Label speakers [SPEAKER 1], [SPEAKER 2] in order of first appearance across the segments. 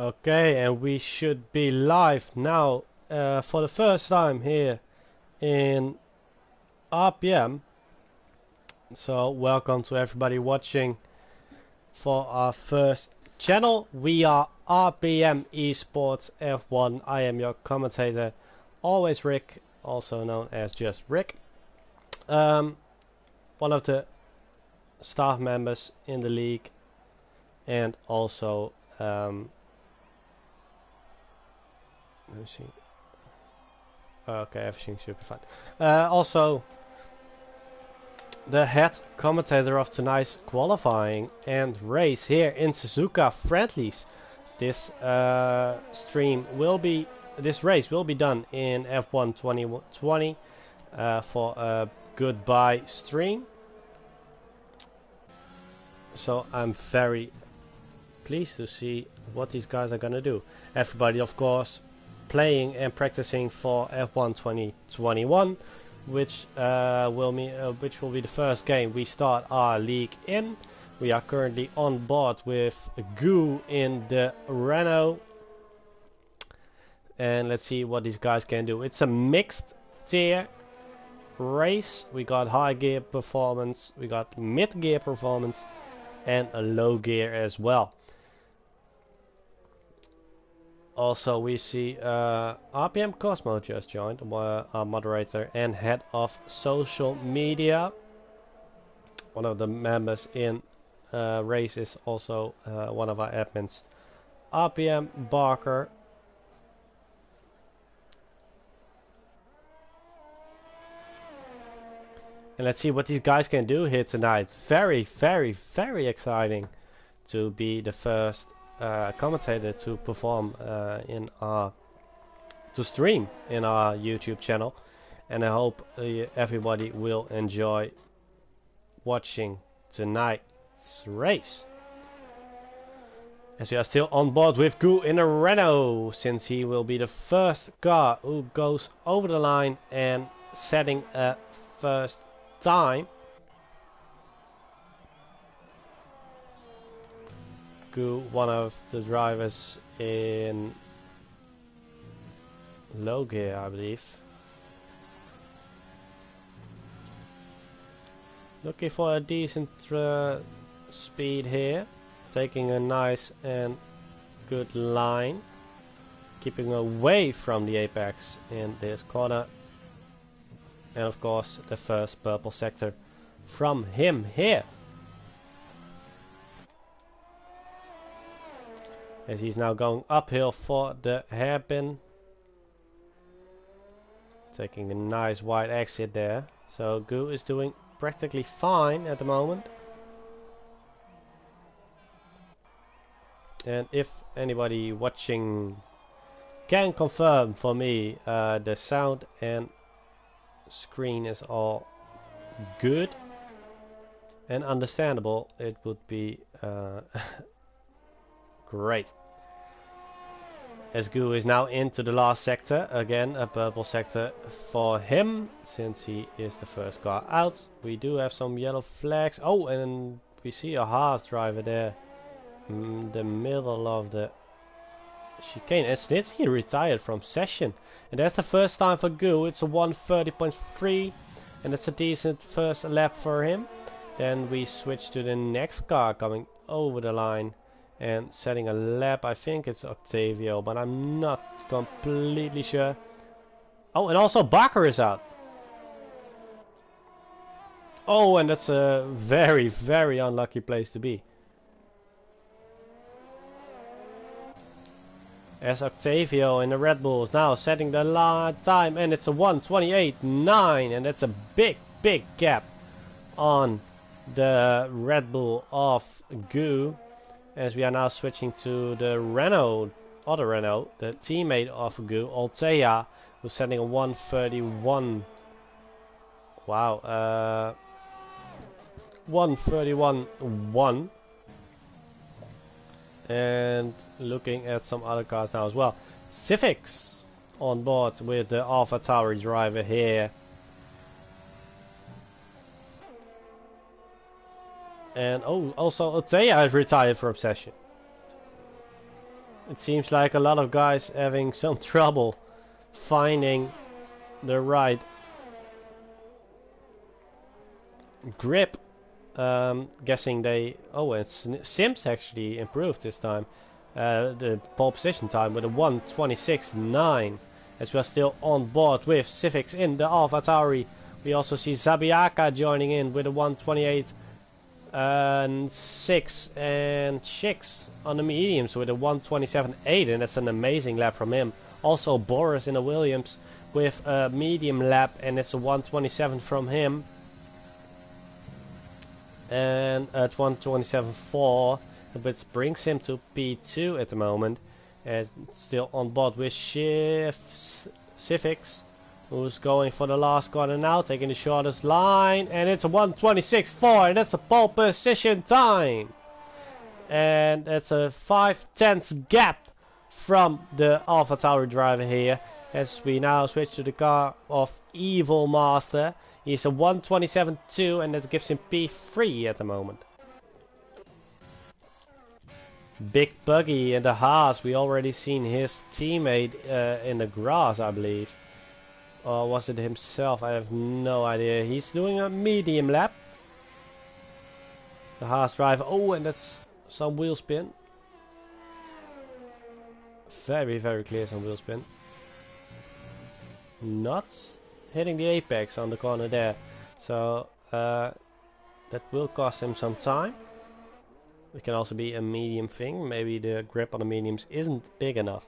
[SPEAKER 1] Okay, and we should be live now for the first time here in RPM. So welcome to everybody watching for our first channel. We are RPM Esports F1. I am your commentator, always Rick, also known as just Rick. One of the staff members in the league, and also let me see. Okay, everything should be fine. Also, the head commentator of tonight's qualifying and race here in Suzuka friendlies. This race will be done in F1 2020 for a goodbye stream. So I'm very pleased to see what these guys are gonna do. Everybody, of course, playing and practicing for F1 2021, which will be the first game we start our league in. We are currently on board with Goo in the Renault, and let's see what these guys can do. It's a mixed tier race. We got high gear performance, we got mid gear performance, and a low gear as well. Also, we see RPM Cosmo just joined, our moderator and head of social media. One of the members in race is also one of our admins, RPM Barker. And let's see what these guys can do here tonight. Very, very, very exciting to be the first commentator to perform to stream in our YouTube channel, and I hope everybody will enjoy watching tonight's race, as we are still on board with Goo in a Renault, since he will be the first car who goes over the line and setting a first time. Goo, one of the drivers in low gear, I believe. Looking for a decent speed here, taking a nice and good line, keeping away from the apex in this corner, and of course the first purple sector from him here. As he's now going uphill for the hairpin, taking a nice wide exit there. So Goo is doing practically fine at the moment. And if anybody watching can confirm for me, the sound and screen is all good and understandable, it would be great. As Goo is now into the last sector, again a purple sector for him, since he is the first car out. We do have some yellow flags. Oh, and we see a Haas driver there in the middle of the chicane. And since he retired from session, and that's the first time for Goo. It's a 1:30.3, and it's a decent first lap for him. Then we switch to the next car coming over the line and setting a lap. I think it's Octavio, but I'm not completely sure. Oh, and also Barker is out. Oh, and that's a very, very unlucky place to be, as Octavio in the Red Bull is now setting the time, and it's a 1:28.9, and that's a big, big gap on the Red Bull of Goo. As we are now switching to the Renault, other Renault, the teammate of Goo, Altea, who's setting a 1:31. Wow, 1:31.1. And looking at some other cars now as well. Civics on board with the AlphaTauri driver here. And oh, also Altea has retired from session. It seems like a lot of guys having some trouble finding the right grip. Guessing they... Oh, and Sims actually improved this time. The pole position time with a 1:26.9. As we are still on board with Civics in the AlphaTauri. We also see Zabiaka joining in with a 1:28 and 6 and 6 on the mediums with a 1:27.8, and that's an amazing lap from him. Also Boris in the Williams with a medium lap, and it's a 1:27 from him. And at 1:27.4, which brings him to P2 at the moment. And still on board with Civics, who's going for the last corner now, taking the shortest line, and it's a 1:26.4, and that's a pole position time. And it's a 5/10 gap from the AlphaTauri driver here. As we now switch to the car of Evil Master. He's a 1:27.2, and that gives him P3 at the moment. Big Buggy in the Haas. We already seen his teammate in the grass, I believe. Or was it himself? I have no idea. He's doing a medium lap. The Haas driver. Oh, and that's some wheel spin. Very, very clear some wheel spin. Not hitting the apex on the corner there. So that will cost him some time. It can also be a medium thing. Maybe the grip on the mediums isn't big enough.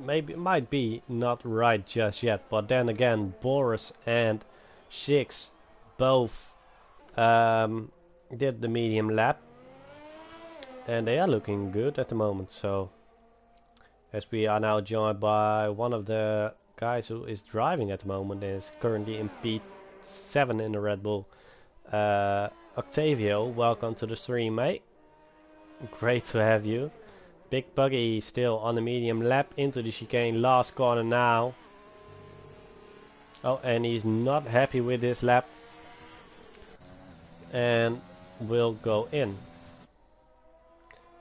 [SPEAKER 1] Maybe it might be not right just yet, but then again, Boris and Shix both did the medium lap, and they are looking good at the moment. So as we are now joined by one of the guys who is driving at the moment, is currently in P7 in the Red Bull, Octavio. Welcome to the stream, mate. Great to have you. Big Buggy still on the medium lap into the chicane, last corner now. Oh, and he's not happy with this lap and will go in.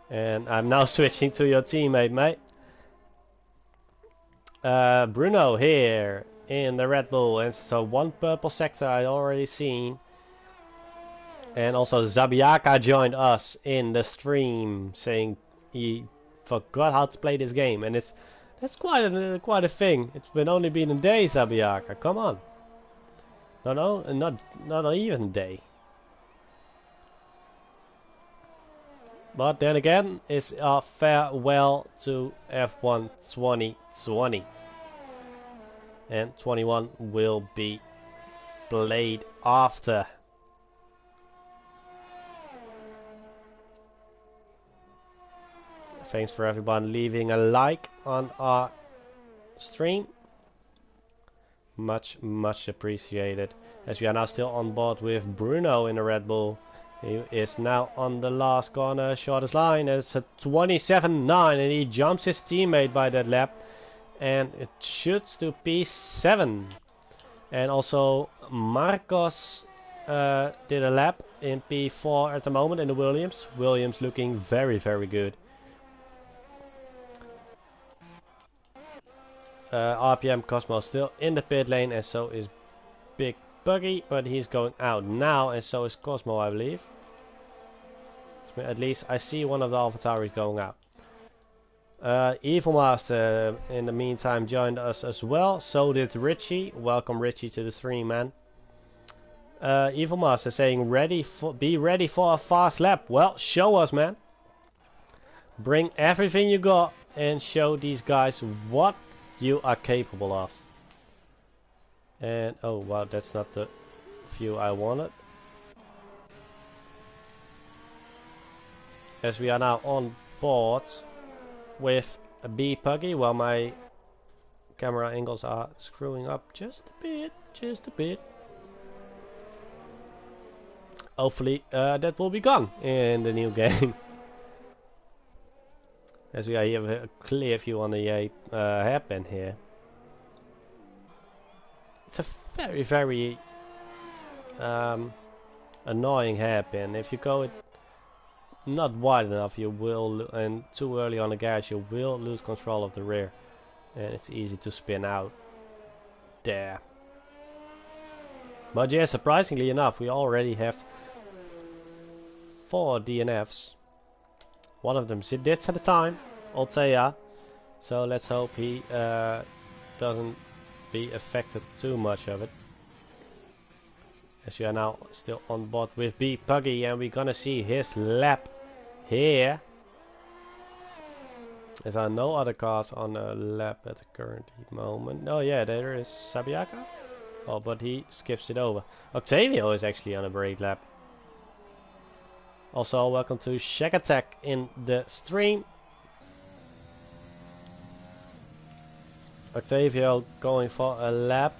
[SPEAKER 1] And I'm now switching to your teammate, mate. Bruno here in the Red Bull, and so one purple sector I already seen. And also Zabiaka joined us in the stream, saying he forgot how to play this game, and that's quite a thing. It's only been a day, Zabiaka. Come on. Not even a day. But then again, it's a farewell to F1 2020. And 21 will be played after. Thanks for everyone leaving a like on our stream. Much appreciated. As we are now still on board with Bruno in the Red Bull. He is now on the last corner, shortest line. It's a 27.9, and he jumps his teammate by that lap. And it shoots to P7. And also Marcos did a lap in P4 at the moment in the Williams. Williams looking very good. RPM Cosmo still in the pit lane, and so is Big Buggy, but he's going out now, and so is Cosmo, I believe. At least I see one of the AlphaTauris going out. Evil Master in the meantime joined us as well. So did Richie. Welcome Richie to the stream, man. Evil Master saying be ready for a fast lap. Well, show us, man. Bring everything you got and show these guys what you are capable of. And oh wow, that's not the view I wanted. As we are now on board with a B Puggy, while my camera angles are screwing up just a bit. Hopefully that will be gone in the new game. As we have a clear view on the hairpin here. it's a very annoying hairpin. If you go it not wide enough, you will, and too early on the garage, you will lose control of the rear, and it's easy to spin out there. But yeah, surprisingly enough, we already have 4 DNFs. One of them did set a time, Altea. So let's hope he doesn't be affected too much of it. As you are now still on board with B Puggy, and we're gonna see his lap here. There are no other cars on a lap at the current moment. Oh yeah, there is Sabiaka. Oh, but he skips it over. Octavio is actually on a brake lap. Also, welcome to Shack Attack in the stream. Octavio going for a lap.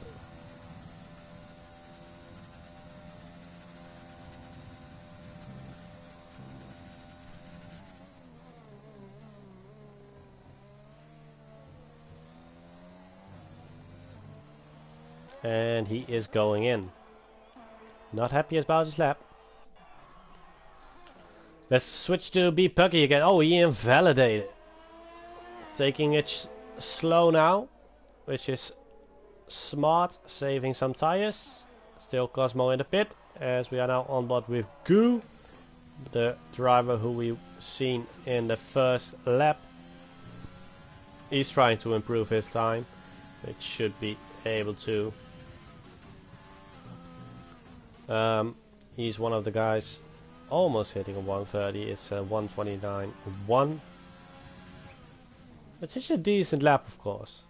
[SPEAKER 1] And he is going in. Not happy about his lap. Let's switch to B Puggy again. Oh, he invalidated. Taking it slow now, which is smart, saving some tires. Still Cosmo in the pit, as we are now on board with Goo, the driver who we've seen in the first lap. He's trying to improve his time, which should be able to. He's one of the guys almost hitting a 130. It's a 129.1. It's such a decent lap, of course.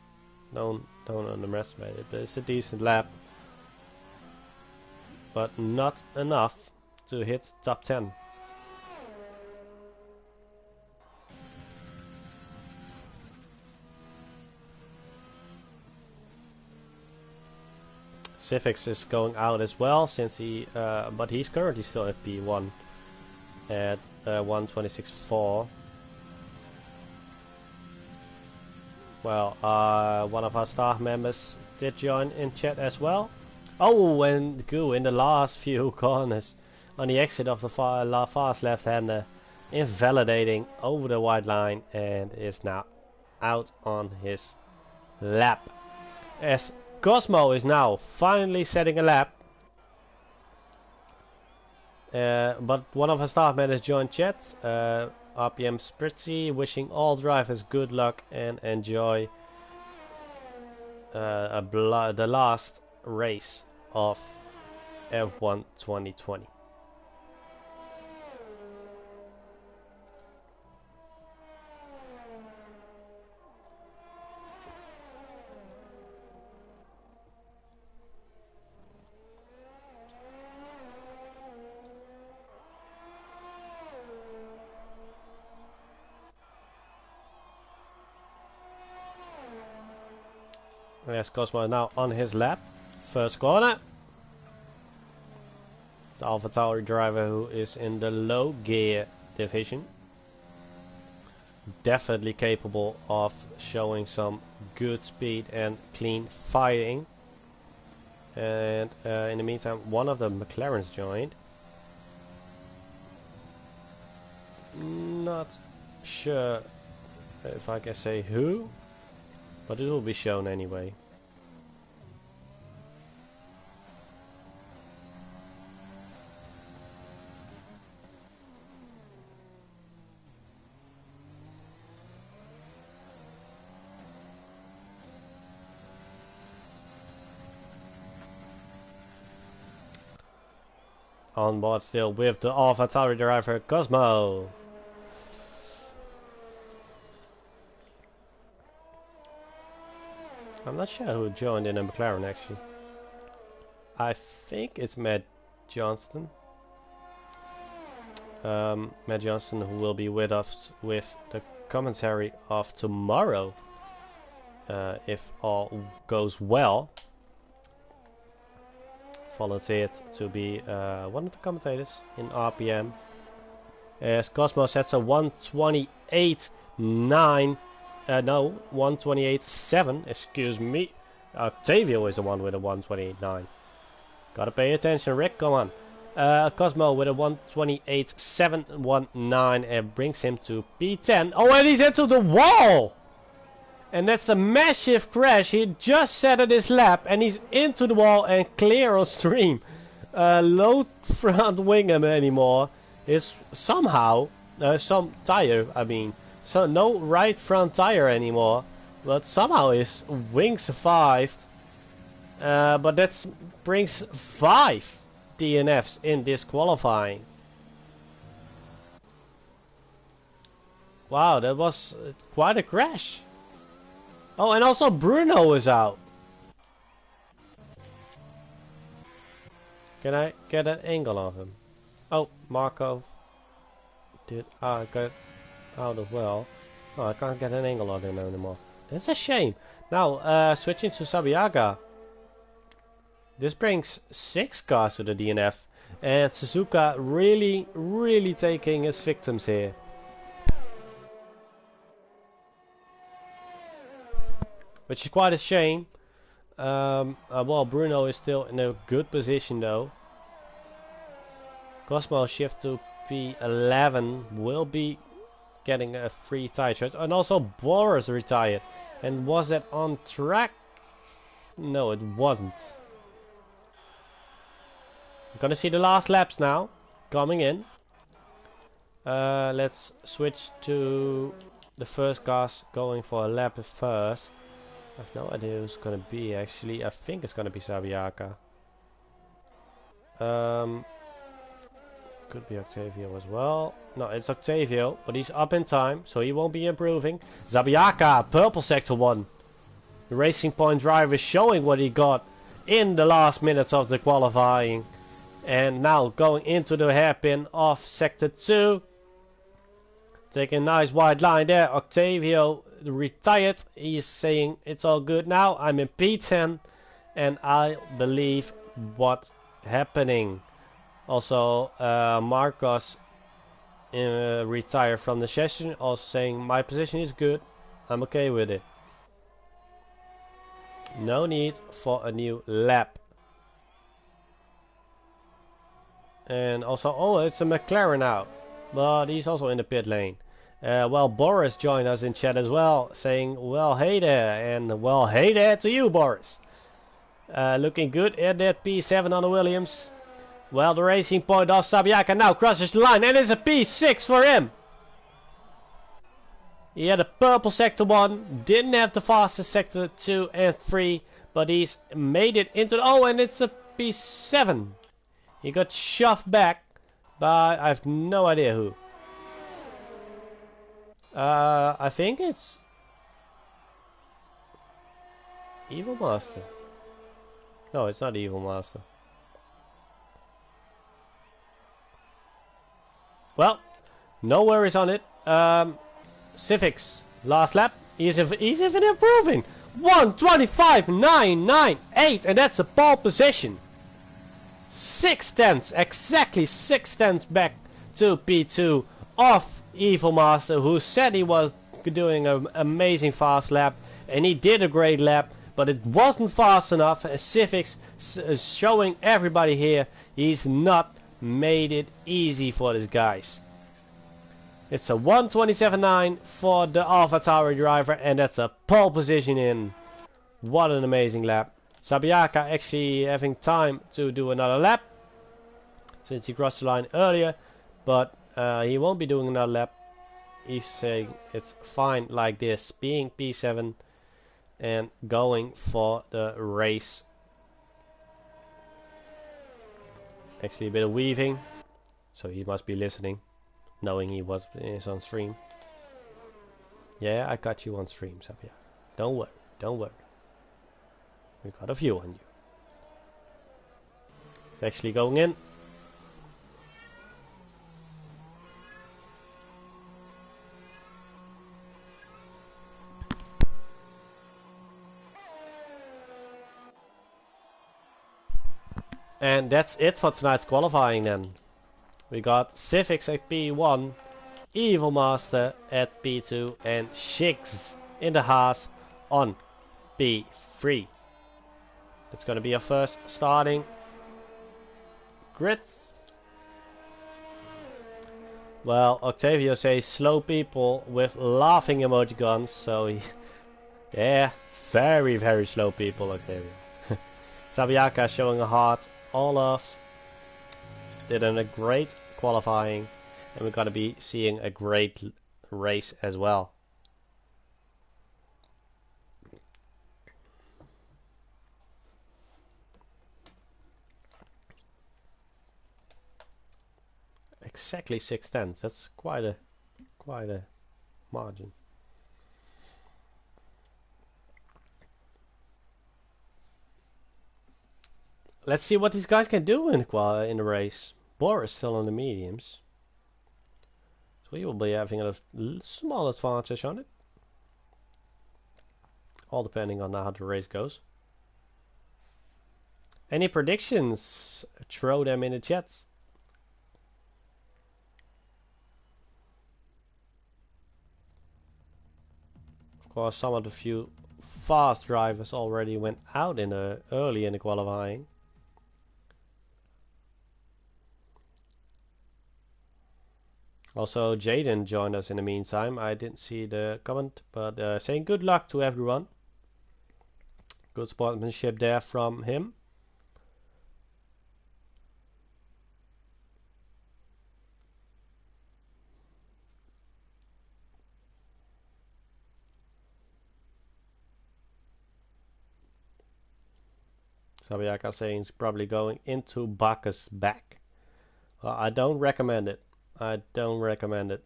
[SPEAKER 1] Don't underestimate it, but it's a decent lap. But not enough to hit top 10. Civics is going out as well, since he, but he's currently still at P1 at 126.4. Well, one of our staff members did join in chat as well. Oh, and Goo in the last few corners on the exit of the fast left-hander, invalidating over the white line, and is now out on his lap. As Cosmo is now finally setting a lap. But one of our staff members joined chat. RPM Spritzy, wishing all drivers good luck and enjoy the last race of F1 2020. Yes, Cosmo now on his lap. First corner. The AlphaTauri driver who is in the low gear division. Definitely capable of showing some good speed and clean firing. And in the meantime, one of the McLarens joined. Not sure if I can say who, but it will be shown anyway. On board still with the AlphaTauri driver Cosmo. I'm not sure who joined in a McLaren actually. I think it's Matt Johnston. Matt Johnston, who will be with us with the commentary of tomorrow, if all goes well. Volunteered to be one of the commentators in RPM. As Cosmo sets a 128.9, no, 128.7, excuse me, Octavio is the one with a 128.9. Gotta pay attention, Rick, come on. Cosmo with a 128.719 and brings him to P10. Oh, and he's into the wall! And that's a massive crash. He just set at his lap and he's into the wall and clear on stream. Low front wing anymore. It's somehow some tire, I mean. So no right front tire anymore. But somehow his wing survived. But that brings 5 DNFs in this qualifying. Wow, that was quite a crash. Oh, and also Bruno is out. Can I get an angle of him? Oh, Marco did got out as well. Oh, I can't get an angle on him anymore. That's a shame. Now, switching to Sabiaga. This brings 6 cars to the DNF. And Suzuka really taking his victims here. Which is quite a shame. Well, Bruno is still in a good position though. Cosmo shift to P11 will be getting a free tire shot. And also Boris retired. And was that on track? No, it wasn't. We're gonna see the last laps now coming in. Let's switch to the first cars going for a lap first. I have no idea who's gonna be actually. I think it's gonna be Sabiaca. Could be Octavio as well. No, it's Octavio, but he's up in time, so he won't be improving. Sabiaca, purple sector 1. The Racing Point driver is showing what he got in the last minutes of the qualifying. And now going into the hairpin of sector 2. Taking a nice wide line there. Octavio retired. He's saying it's all good now. I'm in P10 and I believe what's happening. Also Marcos retired from the session, also saying my position is good. I'm okay with it. No need for a new lap. And also, oh, it's a McLaren out, but he's also in the pit lane. Well, Boris joined us in chat as well, saying, well, hey there, and well, hey there to you, Boris. Looking good at that P7 on the Williams. Well, the Racing Point of Sabiaca now crosses the line, and it's a P6 for him. He had a purple sector 1, didn't have the fastest sector 2 and 3, but he's made it into the, oh, and it's a P7. He got shoved back by, I have no idea who. I think it's Evil Master. No, it's not Evil Master. Well, no worries on it. Civics, last lap. He's even improving. 1:25.998, and that's a pole position. 6 tenths, exactly 6 tenths back to P2 of Evil Master, who said he was doing an amazing fast lap, and he did a great lap, but it wasn't fast enough. Civics is showing everybody here he's not made it easy for these guys. It's a 1:27.9 for the Alpha Tauri driver, and that's a pole position in. What an amazing lap. Sabiaca actually having time to do another lap, since he crossed the line earlier, but he won't be doing another lap. He's saying it's fine like this, being P7 and going for the race. Actually a bit of weaving, so he must be listening, knowing he is on stream. Yeah, I got you on stream, Sabiaca. Don't worry, don't worry. We got a view on you. Actually going in. And that's it for tonight's qualifying then. We got Civics at P1, Evil Master at P2, and Shigs in the Haas on P3. It's gonna be our first starting grid. Well, Octavio says slow people with laughing emoticons, so he, yeah, very, very slow people, Octavio. Sabiaka showing a heart. Olaf did a great qualifying, and we're gonna be seeing a great race as well. Exactly 6/10. That's quite a margin. Let's see what these guys can do in the race. Boris still on the mediums, so he will be having a small advantage on it. All depending on how the race goes. Any predictions? Throw them in the chats. Of course, some of the few fast drivers already went out early in the qualifying. Also, Jaden joined us in the meantime. I didn't see the comment, but saying good luck to everyone. Good sportsmanship there from him. Sabiaka saying he's probably going into Bacchus back. Well, I don't recommend it. I don't recommend it.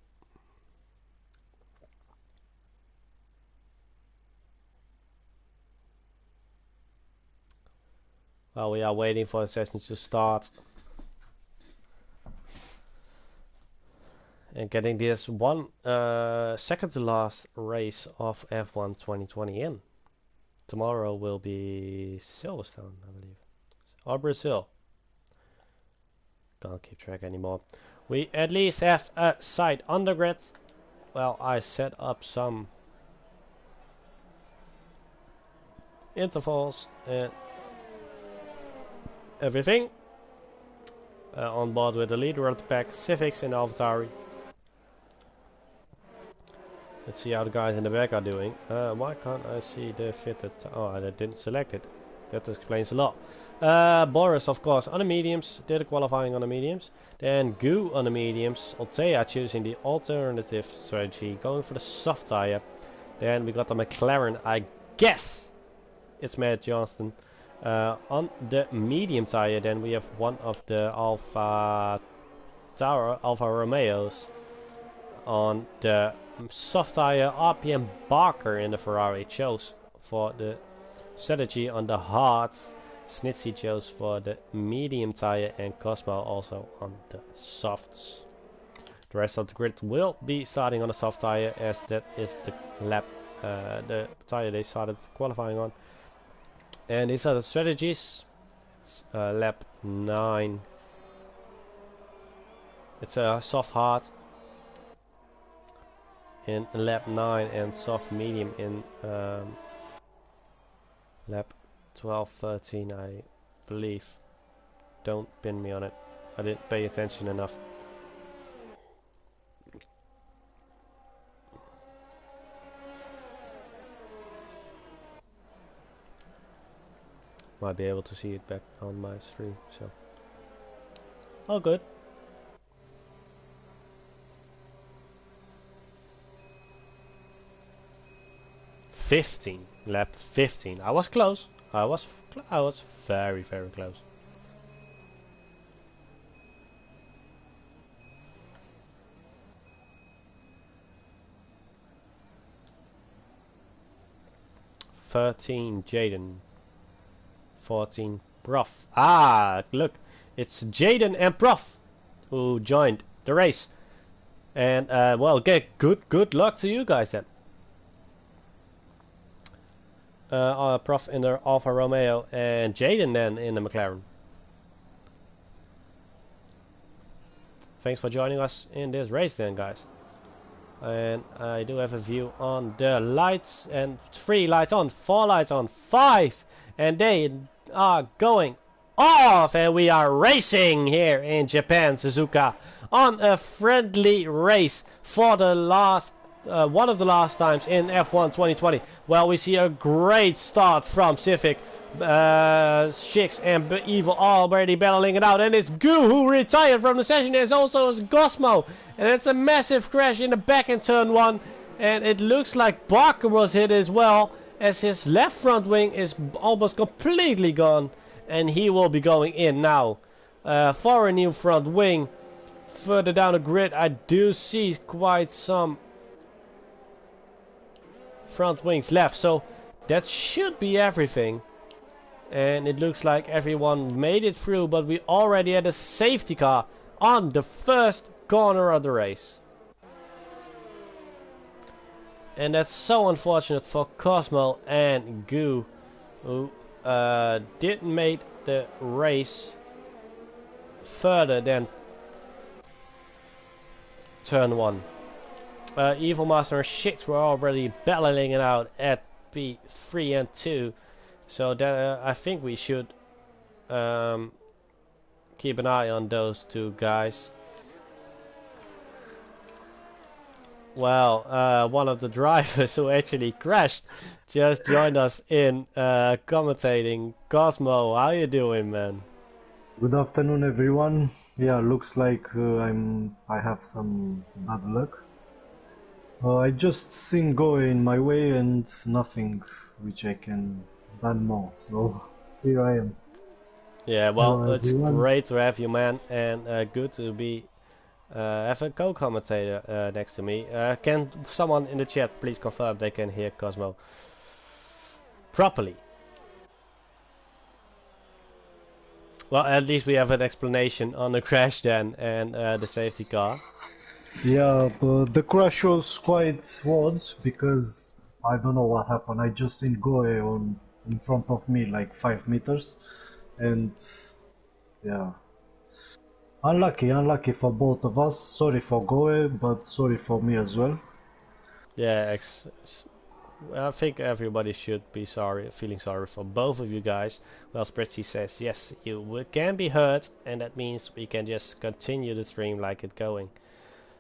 [SPEAKER 1] Well, we are waiting for the session to start. And getting this second to last race of F1 2020 in. Tomorrow will be Silverstone, I believe. Or Brazil. Can't keep track anymore. We at least have a side on the grid. Well, I set up some intervals and everything. On board with the leader of the pack, Civics and AlphaTauri. Let's see how the guys in the back are doing. Why can't I see the fitted? Oh, I didn't select it. That explains a lot. Boris, of course, on the mediums. Did the qualifying on the mediums. Then Goo on the mediums. Altea choosing the alternative strategy. Going for the soft tire. Then we got the McLaren. I guess it's Matt Johnston. On the medium tire. Then we have one of the Alfa Romeos. On the soft tire, RPM Barker in the Ferrari chose for the strategy on the hard. Snitsy chose for the medium tire, and Cosmo also on the softs. The rest of the grid will be starting on the soft tire, as that is the lap, the tire they started qualifying on. And these are the strategies. It's lap 9. It's a soft hard in lap 9 and soft medium in lap 12, 13, I believe. Don't pin me on it. I didn't pay attention enough. Might be able to see it back on my stream, so all good. Lap 15. I was close. I was very, very close. Jaden. 14 Prof. Ah, look, it's Jaden and Prof who joined the race. And well, good luck to you guys then. Prof in the Alfa Romeo and Jaden then in the McLaren. Thanks for joining us in this race then, guys. And I do have a view on the lights, and 3 lights on, 4 lights on, 5, and they are going off, and we are racing here in Japan, Suzuka, on a friendly race for the last one of the last times in F1 2020. Well, we see a great start from Civic. Shix and Evil already battling it out, and it's Goo who retired from the session. There's also Gosmo, and it's a massive crash in the back in turn 1, and it looks like Barker was hit as well, as his left front wing is almost completely gone, and he will be going in now for a new front wing. Further down the grid I do see quite some front wings left, so that should be everything. And it looks like everyone made it through, but we already had a safety car on the first corner of the race. And that's so unfortunate for Cosmo and Goo, who didn't make the race further than turn 1. Evil Master and Shix were already battling it out at P3 and 2. So that, I think we should keep an eye on those two guys. Well, one of the drivers who actually crashed just joined us in commentating. Cosmo, how you doing, man?
[SPEAKER 2] Good afternoon, everyone. Yeah, looks like I have some bad luck. I just seen Go in my way and nothing which I can done more. So here I am.
[SPEAKER 1] Yeah, well,
[SPEAKER 2] Hello,
[SPEAKER 1] it's
[SPEAKER 2] everyone.
[SPEAKER 1] great to have you, man, and good to be have a co-commentator next to me. Can someone in the chat please confirm they can hear Cosmo properly? Well, at least we have an explanation on the crash then, and the safety car.
[SPEAKER 2] Yeah, but the crash was quite odd because I don't know what happened. I just seen Go in front of me like 5 meters, and yeah. Unlucky for both of us. Sorry for Goe, but sorry for me as well.
[SPEAKER 1] Yeah, I think everybody should be feeling sorry for both of you guys. Well, Spritzy says, yes, you can be hurt, and that means we can just continue the stream like it's going.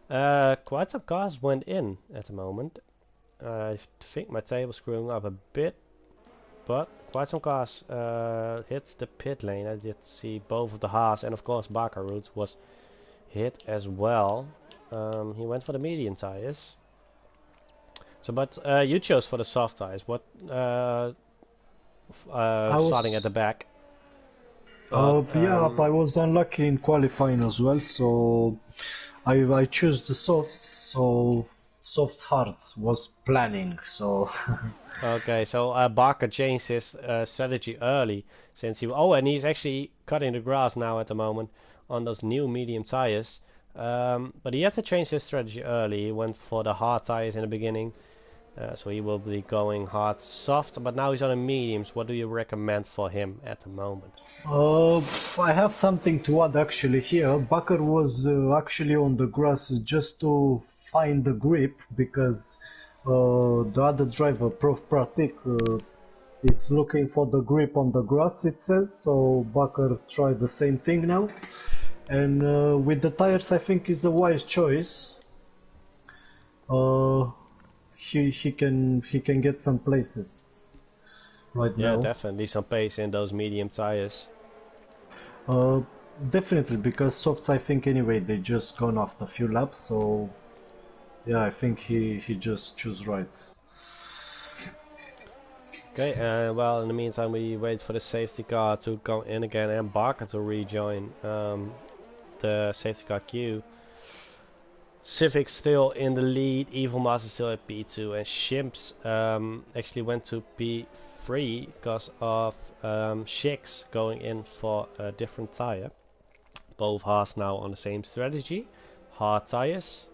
[SPEAKER 1] Quite some cars went in at the moment. I think my table's screwing up a bit, but quite some cars hit the pit lane. I did see both of the Haas, and of course Barker Roots was hit as well. He went for the medium tires. So, but you chose for the soft tires. What? Starting at the back.
[SPEAKER 2] Yeah, I was unlucky in qualifying as well, so I chose the softs. So softs hards was planning. So
[SPEAKER 1] Okay, so Barker changed his strategy early, since and he's actually cutting the grass now at the moment on those new medium tires. But he had to change his strategy early. He went for the hard tires in the beginning. So he will be going hard soft, but now he's on a mediums. What do you recommend for him at the moment?
[SPEAKER 2] I have something to add actually here. Bakker was actually on the grass just to find the grip because the other driver, Prof Pratik, is looking for the grip on the grass, it says. So Bakker tried the same thing now. And with the tires, I think is a wise choice. He can get some places right now.
[SPEAKER 1] Yeah, definitely some pace in those medium tires.
[SPEAKER 2] Definitely, because softs, I think anyway, they just gone after a few laps, so yeah, I think he just chose right.
[SPEAKER 1] Okay, and well, in the meantime, we wait for the safety car to come in again and Barker to rejoin the safety car queue. Civic still in the lead, Evil Master still at P2, and Shimps actually went to P3 because of Shix going in for a different tire. Both Haas now on the same strategy, hard tires.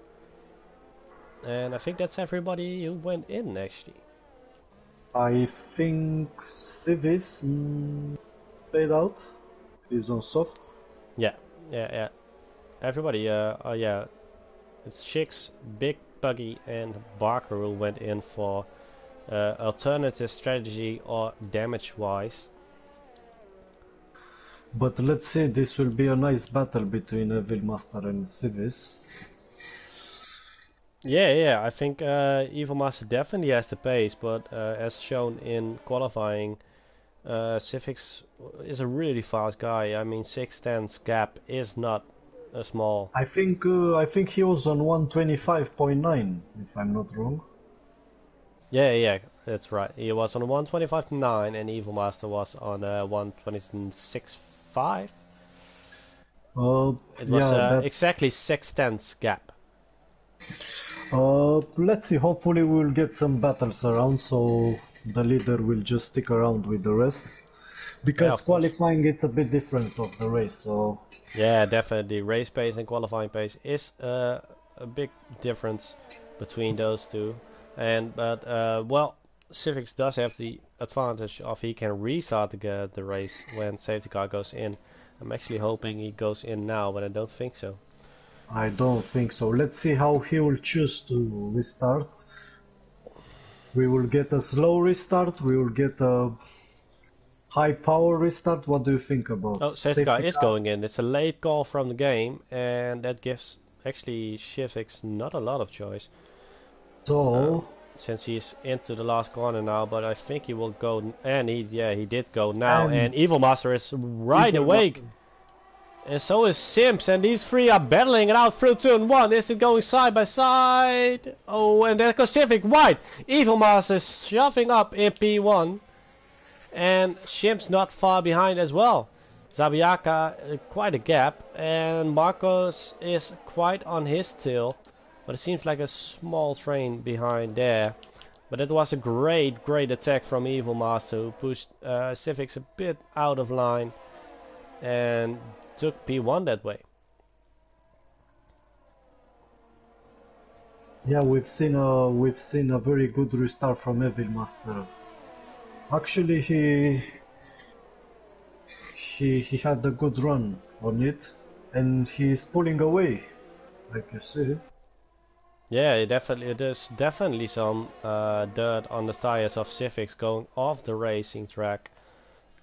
[SPEAKER 1] And I think that's everybody who went in actually.
[SPEAKER 2] I think Civis stayed out. He's on softs.
[SPEAKER 1] Yeah. Everybody, yeah. It's Shix, Big Puggy and Barker who went in for alternative strategy or damage wise.
[SPEAKER 2] But let's say this will be a nice battle between Evil Master and Civis.
[SPEAKER 1] Yeah, I think Evil Master definitely has the pace, but as shown in qualifying, Civix is a really fast guy. I mean, 6/10 gap is not a small.
[SPEAKER 2] I think he was on 125.9, if I'm not wrong.
[SPEAKER 1] Yeah, that's right. He was on 125.9 and Evil Master was on 126.5. It was
[SPEAKER 2] Yeah,
[SPEAKER 1] exactly 6/10 gap.
[SPEAKER 2] let's see. Hopefully, we'll get some battles around, so the leader will just stick around with the rest. Because
[SPEAKER 1] Of course.
[SPEAKER 2] qualifying, it's a bit different of the race, so...
[SPEAKER 1] Yeah, definitely. Race pace and qualifying pace is a big difference between those two. But well, Civics does have the advantage of he can restart the race when safety car goes in. I'm actually hoping he goes in now, but I don't think so.
[SPEAKER 2] I don't think so. Let's see how he will choose to restart. We will get a slow restart. We will get a high power restart. What do you think about?
[SPEAKER 1] Oh, safety car is going in. It's a late call from the game, and that gives actually Civics not a lot of choice.
[SPEAKER 2] So...
[SPEAKER 1] since he's into the last corner now, but I think he will go, and he did go now, and Evil Master is right awake. And so is Sims, and these three are battling it out through turn 1. Is it going side by side? Oh, and there goes Civic wide. Evil Master is shoving up in P1. And Sims not far behind as well. Zabiaka, quite a gap. And Marcos is quite on his tail. But it seems like a small train behind there. But it was a great attack from Evil Master, who pushed Civics a bit out of line. And took P1 that way.
[SPEAKER 2] Yeah, we've seen a very good restart from Evil Master. Actually, he had a good run on it, and he's pulling away, like you see.
[SPEAKER 1] Yeah, there's definitely some dirt on the tires of Civics going off the racing track,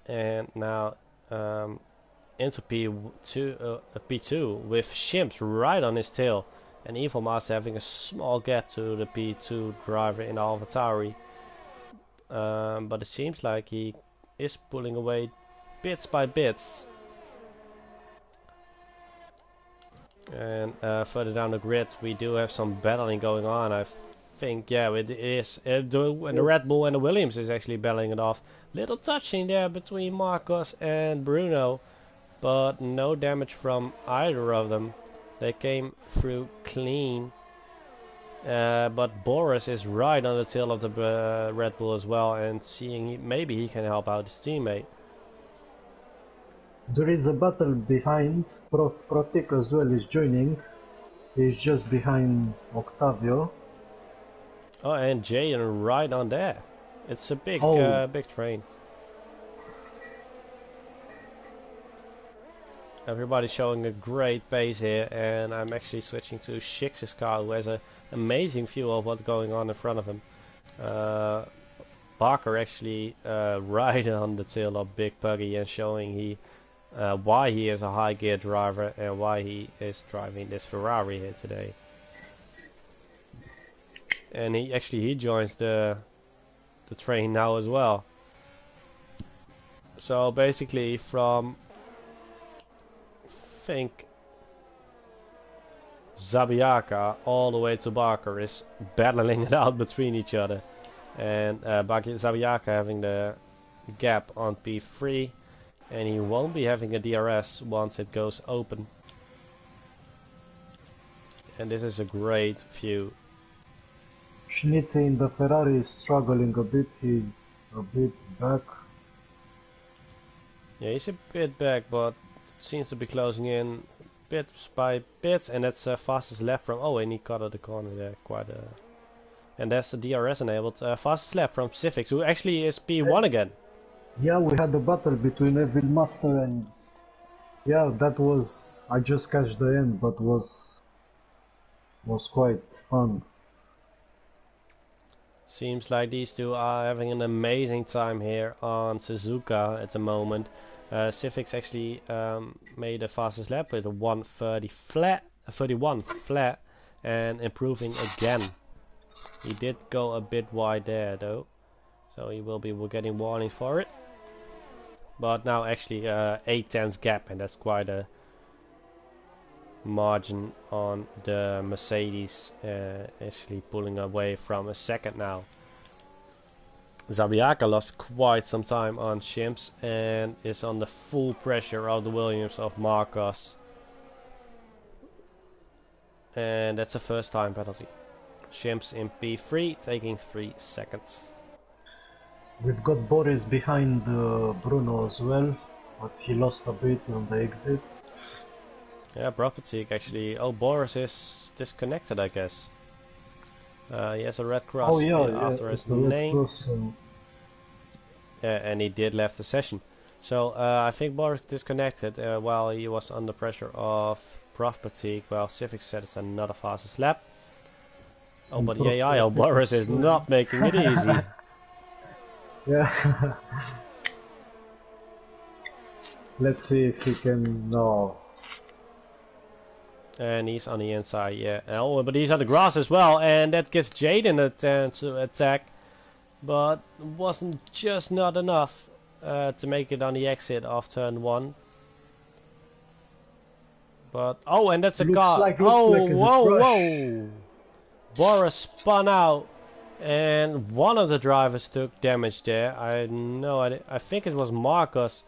[SPEAKER 1] and now into P2 with Shimps right on his tail, and Evil Master having a small gap to the P2 driver in AlphaTauri. But it seems like he is pulling away bits by bits. And further down the grid we do have some battling going on. I think, yeah, it is. The Red Bull and the Williams is actually battling it off. Little touching there between Marcos and Bruno, but no damage from either of them. They came through clean. But Boris is right on the tail of the Red Bull as well, and seeing maybe he can help out his teammate.
[SPEAKER 2] There is a battle behind. Protic as well is joining. He's just behind Octavio.
[SPEAKER 1] Oh, and Jaden right on there. It's a big, big train. Everybody's showing a great pace here, and I'm actually switching to Shix's car, who has an amazing view of what's going on in front of him. Barker actually right on the tail of Big Puggy and showing why he is a high gear driver and why he is driving this Ferrari here today. And he joins the train now as well. So basically from think Zabiaka all the way to Barker is battling it out between each other, and Zabiaka having the gap on P3, and he won't be having a DRS once it goes open. And this is a great view.
[SPEAKER 2] Schnitze in the Ferrari is struggling a bit. He's a bit back.
[SPEAKER 1] Yeah, he's a bit back, but seems to be closing in bits by bits, and that's fastest lap from. Oh, and he cut out the corner there, and that's the DRS enabled. Fastest lap from Civics, who actually is P1 again.
[SPEAKER 2] Yeah, we had a battle between Evil Master and. Yeah, that was. I just catched the end, but was quite fun.
[SPEAKER 1] Seems like these two are having an amazing time here on Suzuka at the moment. Civics actually made the fastest lap with a 1:30 flat, 31 flat, and improving again. He did go a bit wide there though, so he will be getting warnings for it. But now actually 8/10 gap, and that's quite a margin on the Mercedes, actually pulling away from a second now. Zabiaka lost quite some time on Shimps and is on the full pressure of the Williams of Marcos. And that's a first time penalty. Shimps in P3, taking 3 seconds.
[SPEAKER 2] We've got Boris behind Bruno as well, but he lost a bit on the exit.
[SPEAKER 1] Yeah, Property actually. Oh, Boris is disconnected, I guess. He has a red cross after his name. And he did left the session. So I think Boris disconnected while he was under pressure of Property. Well, Civic said it's another fastest lap. Oh, but the AI of Boris is not making it easy.
[SPEAKER 2] Yeah. Let's see if he can. No.
[SPEAKER 1] And he's on the inside, yeah. Oh, but he's on the grass as well, and that gives Jaden a chance to attack. But wasn't just not enough to make it on the exit of turn 1. But oh, and that's a car. Whoa! Boris spun out, and one of the drivers took damage there. I think it was Marcos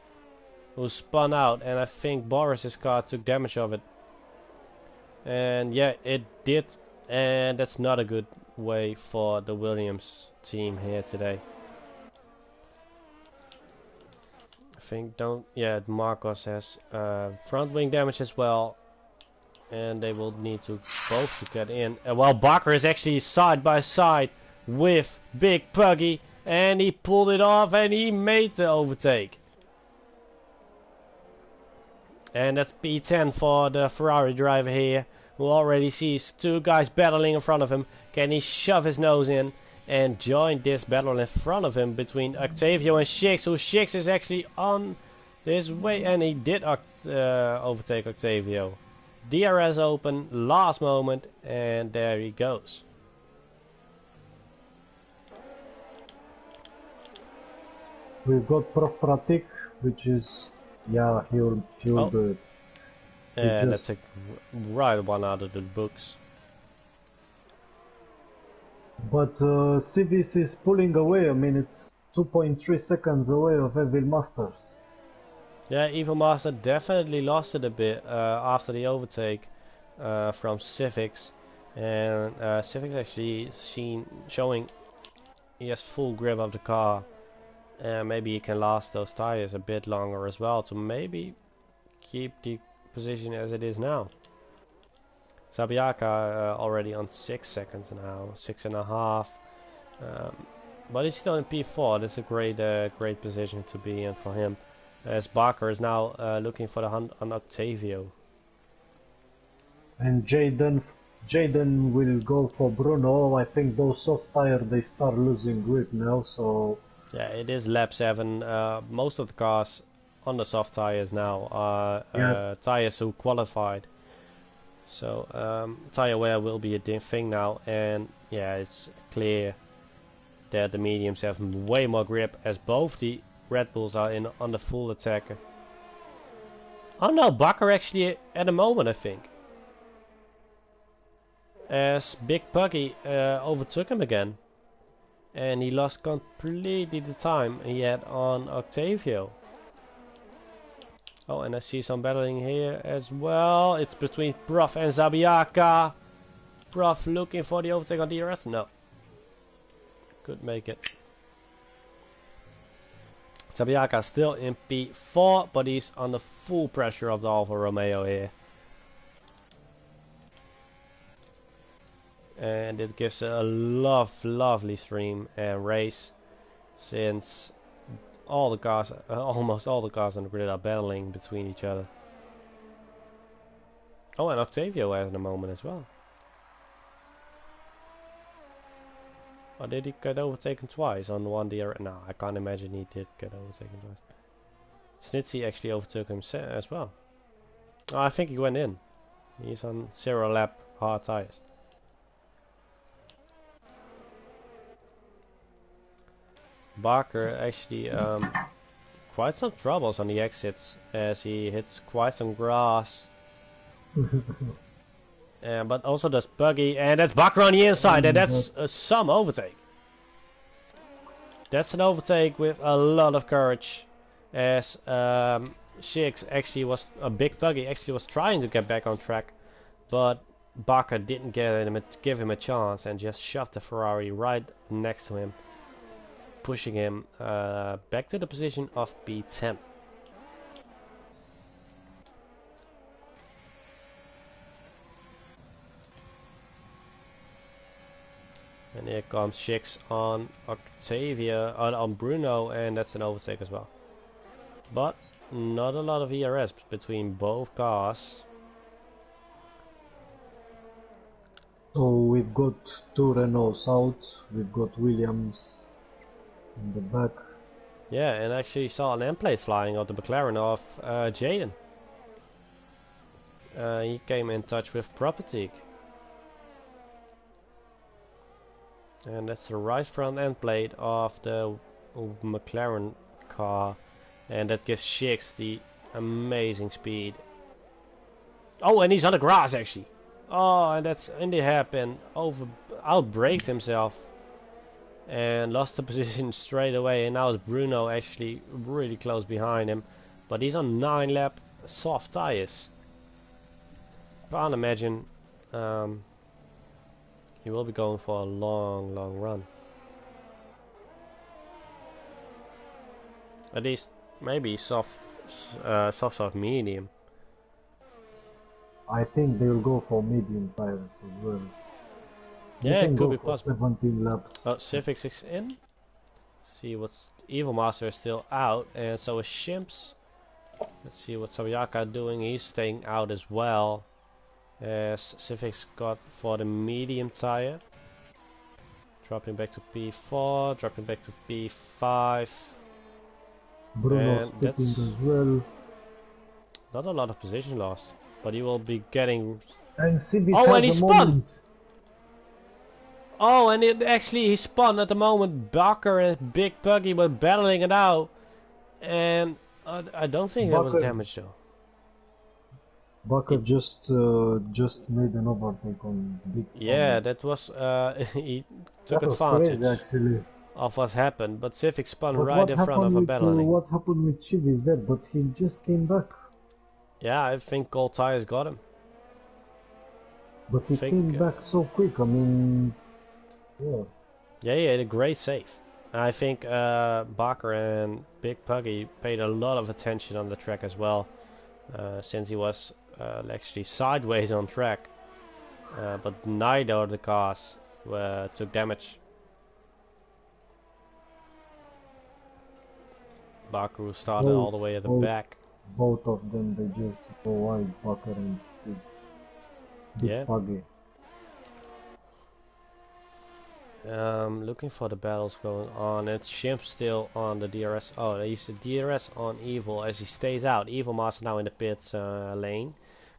[SPEAKER 1] who spun out, and I think Boris's car took damage of it. And yeah, it did, and that's not a good way for the Williams team here today. I think Marcos has front wing damage as well, and they will need to both to get in. Well, Bakker is actually side by side with Big Puggy, and he pulled it off and he made the overtake. And that's P10 for the Ferrari driver here, who already sees two guys battling in front of him. Can he shove his nose in and join this battle in front of him between Octavio and Shix, who Shix is actually on his way, and he did overtake Octavio. DRS open, last moment, and there he goes.
[SPEAKER 2] We've got Prof Pratik, which is, yeah, he'll do it.
[SPEAKER 1] And that's a right one out of the books.
[SPEAKER 2] But Civis is pulling away. I mean, it's 2.3 seconds away of Evil Masters.
[SPEAKER 1] Yeah, Evil Master definitely lost it a bit after the overtake from Civics. And Civics actually showing he has full grip of the car. And maybe he can last those tires a bit longer as well to maybe keep the position as it is now. Zabiaka already on 6 seconds now, 6.5. But he's still in P4. That's a great position to be in for him. As Barker is now looking for the hunt on Octavio.
[SPEAKER 2] And Jaden will go for Bruno. I think those soft tires, they start losing grip now, so...
[SPEAKER 1] Yeah, it is lap 7. Most of the cars on the soft tires now are tires who qualified. So tire wear will be a thing now, and yeah, it's clear that the mediums have way more grip as both the Red Bulls are on the full attacker. Oh no, Bakker actually at the moment, I think. As Big Puggy overtook him again. And he lost completely the time he had on Octavio. Oh, and I see some battling here as well. It's between Prof and Zabiaka. Prof looking for the overtake on DRS. No. Could make it. Zabiaka still in P4, but he's under full pressure of the Alfa Romeo here. And it gives a lovely stream and race, since all the cars, almost all the cars on the grid are battling between each other. Oh, and Octavio has in a moment as well. Or did he get overtaken twice on one DRS? No, I can't imagine he did get overtaken twice. Snitsy actually overtook him as well. Oh, I think he went in. He's on 0 lap hard tires. Barker actually quite some troubles on the exits as he hits quite some grass. But also does buggy, and that's Barker on the inside, and that's some overtake. That's an overtake with a lot of courage, as Shix actually was a big buggy actually was trying to get back on track, but Barker didn't give him a chance and just shoved the Ferrari right next to him, pushing him back to the position of P10. And here comes Shix on Octavia, on Bruno, and that's an overtake as well. But not a lot of ERS between both cars.
[SPEAKER 2] So we've got 2 Renaults out, we've got Williams in the back.
[SPEAKER 1] Yeah, and actually saw an end plate flying out the McLaren of Jaden. He came in touch with Property. And that's the right front end plate of the McLaren car. And that gives Shix the amazing speed. Oh, and he's on the grass actually. Oh, and that's in the hairpin. Outbraked himself. And lost the position straight away. And now it's Bruno actually really close behind him. But he's on 9 lap soft tires. Can't imagine he will be going for a long run. At least maybe soft medium.
[SPEAKER 2] I think they'll go for medium tires as well.
[SPEAKER 1] Yeah, it could be possible.
[SPEAKER 2] 17 laps.
[SPEAKER 1] Oh, Civics is in. See what's Evil Master is still out, and so is Shimps. Let's see what Sawyaka doing. He's staying out as well. As Civics got for the medium tire. Dropping back to P4, dropping back to P5.
[SPEAKER 2] Bruno's pitting as well.
[SPEAKER 1] Not a lot of position loss, but he will be getting.
[SPEAKER 2] And Civics
[SPEAKER 1] oh,
[SPEAKER 2] has
[SPEAKER 1] and he
[SPEAKER 2] a
[SPEAKER 1] spun!
[SPEAKER 2] moment.
[SPEAKER 1] Oh, and he spun at the moment. Barker and Big Puggy were battling it out. And I don't think that was damage though.
[SPEAKER 2] Barker just made an overtake on Big Puggy.
[SPEAKER 1] Yeah, that was he took advantage
[SPEAKER 2] crazy, actually.
[SPEAKER 1] of what happened, but Civic spun
[SPEAKER 2] But
[SPEAKER 1] right in front of a battling.
[SPEAKER 2] What happened with Chivi is that, but he just came back.
[SPEAKER 1] Yeah, I think cold tires got him.
[SPEAKER 2] But he came back so quick, I mean, yeah.
[SPEAKER 1] Yeah, he had a great save. I think Barker and Big Puggy paid a lot of attention on the track as well, since he was actually sideways on track. But neither of the cars took damage. Barker started all the way at the back.
[SPEAKER 2] Both of them, they just go wide, Barker and Big Puggy.
[SPEAKER 1] Looking for the battles going on. It's Shimp still on the DRS. Oh, he's the DRS on Evil as he stays out. Evil Master now in the pits lane.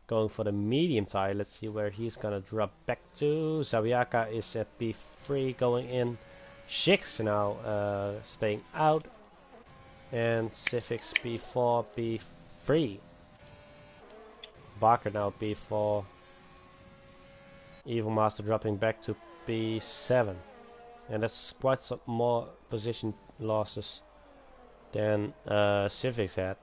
[SPEAKER 1] Going for the medium tire. Let's see where he's gonna drop back to. Sawyaka is at P3 going in. Shix now staying out. And Civics P4, P3. Barker now P4. Evil Master dropping back to P7. And that's quite some more position losses than Civics had.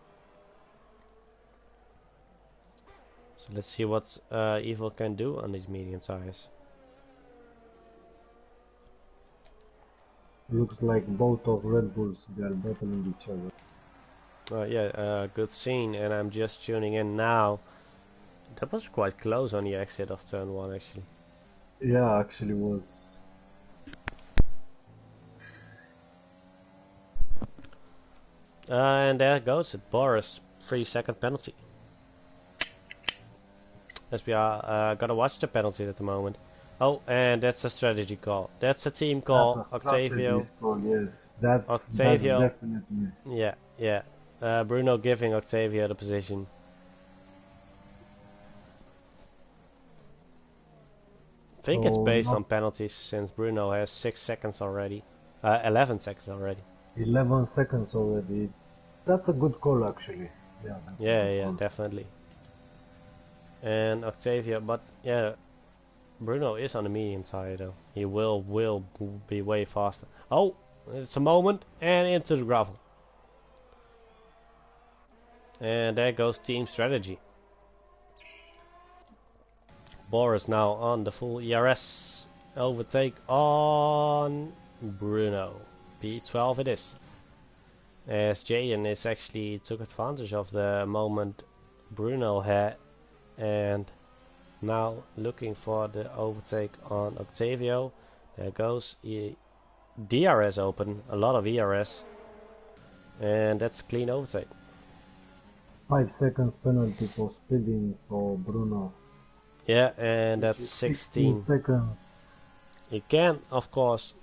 [SPEAKER 1] So let's see what Evil can do on these medium tires.
[SPEAKER 2] Looks like both of Red Bulls, they are battling each other.
[SPEAKER 1] Yeah, good scene, and I'm just tuning in now. That was quite close on the exit of turn 1 actually.
[SPEAKER 2] Yeah, actually was.
[SPEAKER 1] And there goes it, Boris, 3-second penalty. As we are gonna watch the penalty at the moment. Oh, and that's a strategy call. That's a team
[SPEAKER 2] That's
[SPEAKER 1] call.
[SPEAKER 2] a
[SPEAKER 1] Octavio.
[SPEAKER 2] strategist call, yes. That's
[SPEAKER 1] Octavio.
[SPEAKER 2] definitely.
[SPEAKER 1] Yeah, yeah. Bruno giving Octavio the position. I think it's
[SPEAKER 2] So
[SPEAKER 1] based
[SPEAKER 2] not
[SPEAKER 1] on penalties since Bruno has 6 seconds already. 11 seconds already.
[SPEAKER 2] 11 seconds already. That's a good call actually. Yeah, that's a
[SPEAKER 1] Yeah,
[SPEAKER 2] good
[SPEAKER 1] yeah,
[SPEAKER 2] call.
[SPEAKER 1] definitely. And Octavio, but yeah, Bruno is on the medium tire though. He will be way faster. Oh, it's a moment and into the gravel. And there goes team strategy. Boris now on the full ERS. Overtake on Bruno. P12 it is. As Jaden is actually took advantage of the moment Bruno had and now looking for the overtake on Octavio. There goes DRS open, a lot of ERS, and that's clean overtake.
[SPEAKER 2] 5 seconds penalty for speeding for Bruno.
[SPEAKER 1] Yeah, and
[SPEAKER 2] Which
[SPEAKER 1] that's
[SPEAKER 2] is 16
[SPEAKER 1] 16.
[SPEAKER 2] seconds.
[SPEAKER 1] You can, of course,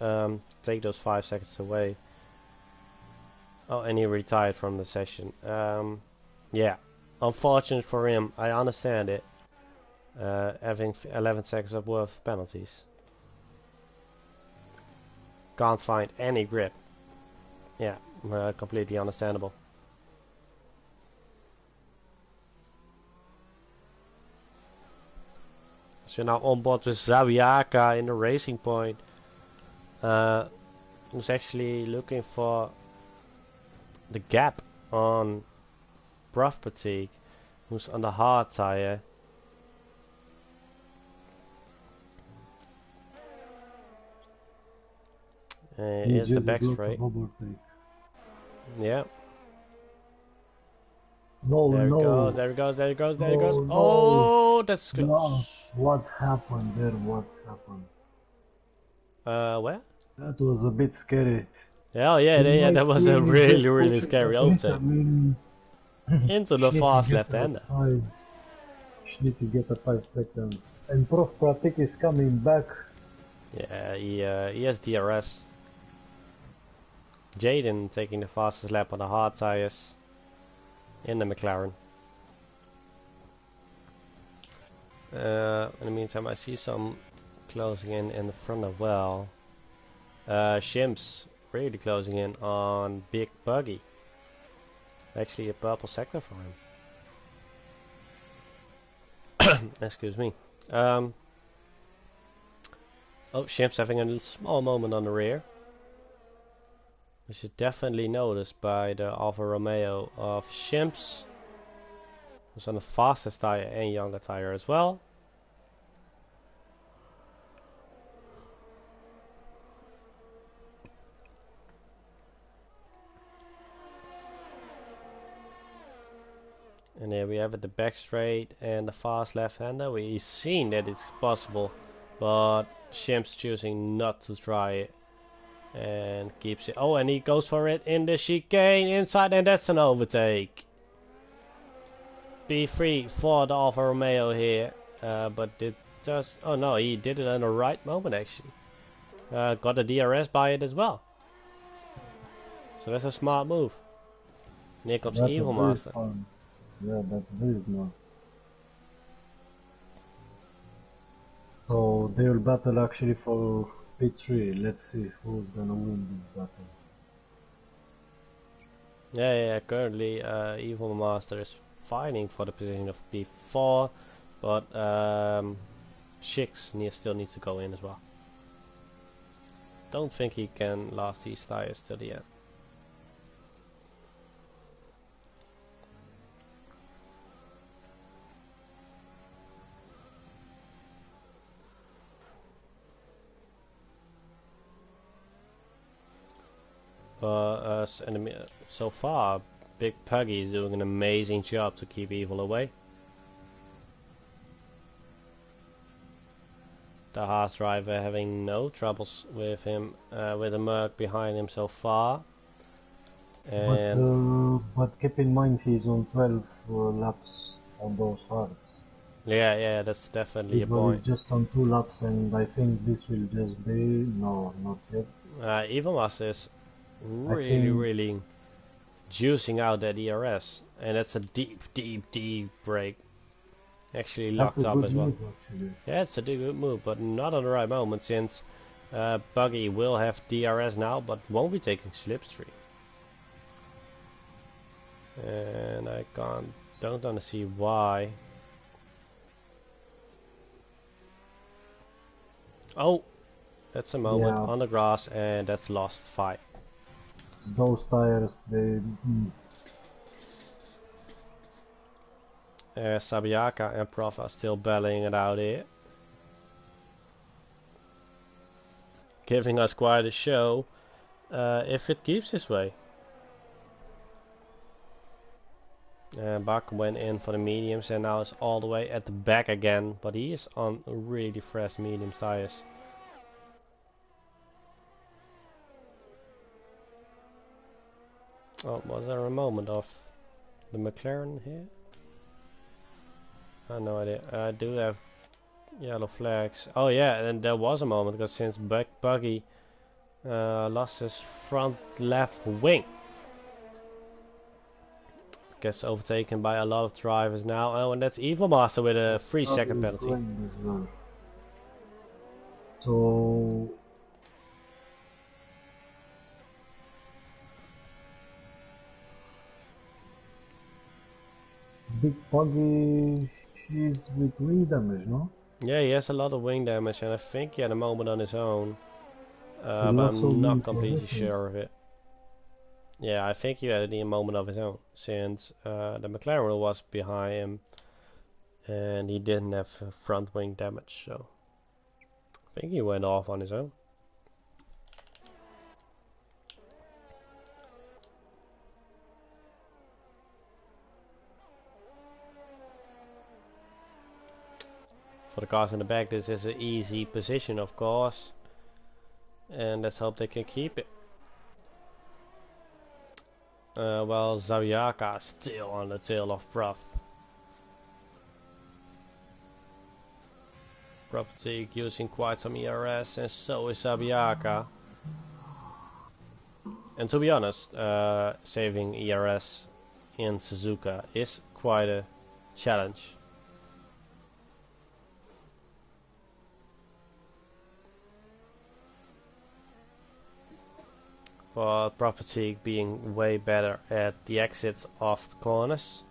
[SPEAKER 1] take those 5 seconds away. Oh, and he retired from the session. Yeah, unfortunate for him. I understand it. Having 11 seconds of worth penalties. Can't find any grip. Yeah, completely understandable. So now on board with Zawiaka in the racing point. Who's actually looking for the gap on Prof Fatigue, who's on the hard tire. Is the back straight. Yeah.
[SPEAKER 2] No,
[SPEAKER 1] There it goes,
[SPEAKER 2] no.
[SPEAKER 1] there it goes, there it goes, there it goes.
[SPEAKER 2] No, no.
[SPEAKER 1] Oh, that's
[SPEAKER 2] No.
[SPEAKER 1] close.
[SPEAKER 2] What happened there? What happened?
[SPEAKER 1] Where?
[SPEAKER 2] That was a bit scary.
[SPEAKER 1] Oh yeah,
[SPEAKER 2] In
[SPEAKER 1] yeah,
[SPEAKER 2] my
[SPEAKER 1] that was a
[SPEAKER 2] screen, it
[SPEAKER 1] really,
[SPEAKER 2] just
[SPEAKER 1] really
[SPEAKER 2] pushes
[SPEAKER 1] scary
[SPEAKER 2] a bit. I
[SPEAKER 1] overtake.
[SPEAKER 2] mean,
[SPEAKER 1] Into the fast left-hander.
[SPEAKER 2] She to get a 5 seconds. And Prof Pratik is coming back.
[SPEAKER 1] Yeah, he has DRS. Jaden taking the fastest lap on the hard tires in the McLaren. In the meantime, I see some closing in the front as well. Shimps really closing in on Big Buggy. Actually, a purple sector for him. Excuse me. Oh, Shimps having a small moment on the rear. Which is definitely noticed by the Alfa Romeo of Shimps. Who's on the fastest tire and younger tire as well. And there we have it, the back straight and the fast left-hander. We've seen that it's possible, but Shimps choosing not to try it. And keeps it. Oh, and he goes for it in the chicane inside, and that's an overtake. P3 for the Alfa Romeo here, but it does. Oh no, he did it in the right moment actually. Got a DRS by it as well. So that's a smart move. And here comes Evil Master.
[SPEAKER 2] Yeah, that's very smart. So they will battle actually for P3. Let's see who's gonna win this battle.
[SPEAKER 1] Yeah, currently Evil Master is fighting for the position of P4, but Shix still needs to go in as well. Don't think he can last these tires till the end. But so far, Big Puggy is doing an amazing job to keep Evil away. The Haas driver having no troubles with him, with the Merc behind him so far. And
[SPEAKER 2] But keep in mind he's on 12 laps on those hards.
[SPEAKER 1] Yeah, yeah, that's definitely a
[SPEAKER 2] Evil is
[SPEAKER 1] point.
[SPEAKER 2] just on 2 laps, and I think this will just be no, not yet.
[SPEAKER 1] Evilmas is
[SPEAKER 2] I
[SPEAKER 1] really,
[SPEAKER 2] think
[SPEAKER 1] really juicing out that ERS, and that's a deep, deep, deep break. Actually
[SPEAKER 2] that's
[SPEAKER 1] locked
[SPEAKER 2] a
[SPEAKER 1] up
[SPEAKER 2] good
[SPEAKER 1] as well.
[SPEAKER 2] move actually.
[SPEAKER 1] Yeah, it's a good move, but not on the right moment since Buggy will have DRS now, but won't be taking slipstream. And I don't want to see why. Oh, that's a moment
[SPEAKER 2] Yeah,
[SPEAKER 1] on the grass, and that's lost fight.
[SPEAKER 2] those tires, they.
[SPEAKER 1] Sabiaka and Prof are still battling it out here, giving us quite a show if it keeps this way. Bak went in for the mediums and now is all the way at the back again, but he is on really fresh medium tires. Oh, was there a moment of the McLaren here? I have no idea. I do have yellow flags. Oh yeah, and there was a moment because since Buggy lost his front left wing. Gets overtaken by a lot of drivers now. Oh, and that's Evil Master with a 3-second
[SPEAKER 2] Is
[SPEAKER 1] penalty.
[SPEAKER 2] going as well. So Big Puggy is with wing damage, no?
[SPEAKER 1] Yeah, he has a lot of wing damage, and I think he had a moment on his own.
[SPEAKER 2] He
[SPEAKER 1] But
[SPEAKER 2] lost so
[SPEAKER 1] I'm
[SPEAKER 2] many
[SPEAKER 1] not completely
[SPEAKER 2] positions.
[SPEAKER 1] sure of it. Yeah, I think he had a moment of his own, since the McLaren was behind him, and he didn't have front wing damage, so I think he went off on his own. For the cars in the back, this is an easy position, of course, and let's hope they can keep it. Well, Zawiaka still on the tail of Prof. Property using quite some ERS, and so is Zawiaka. And to be honest, saving ERS in Suzuka is quite a challenge. But Property being way better at the exits of the corners.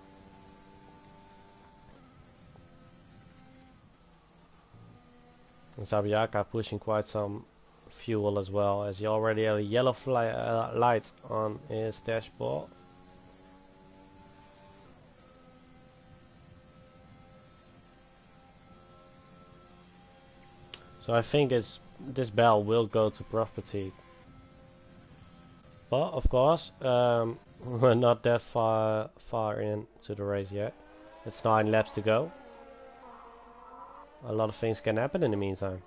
[SPEAKER 1] And Zabiaka pushing quite some fuel as well, as he already had a yellow light on his dashboard. So I think this bell will go to Property. But of course, we're not that far into the race yet. It's 9 laps to go. A lot of things can happen in the meantime.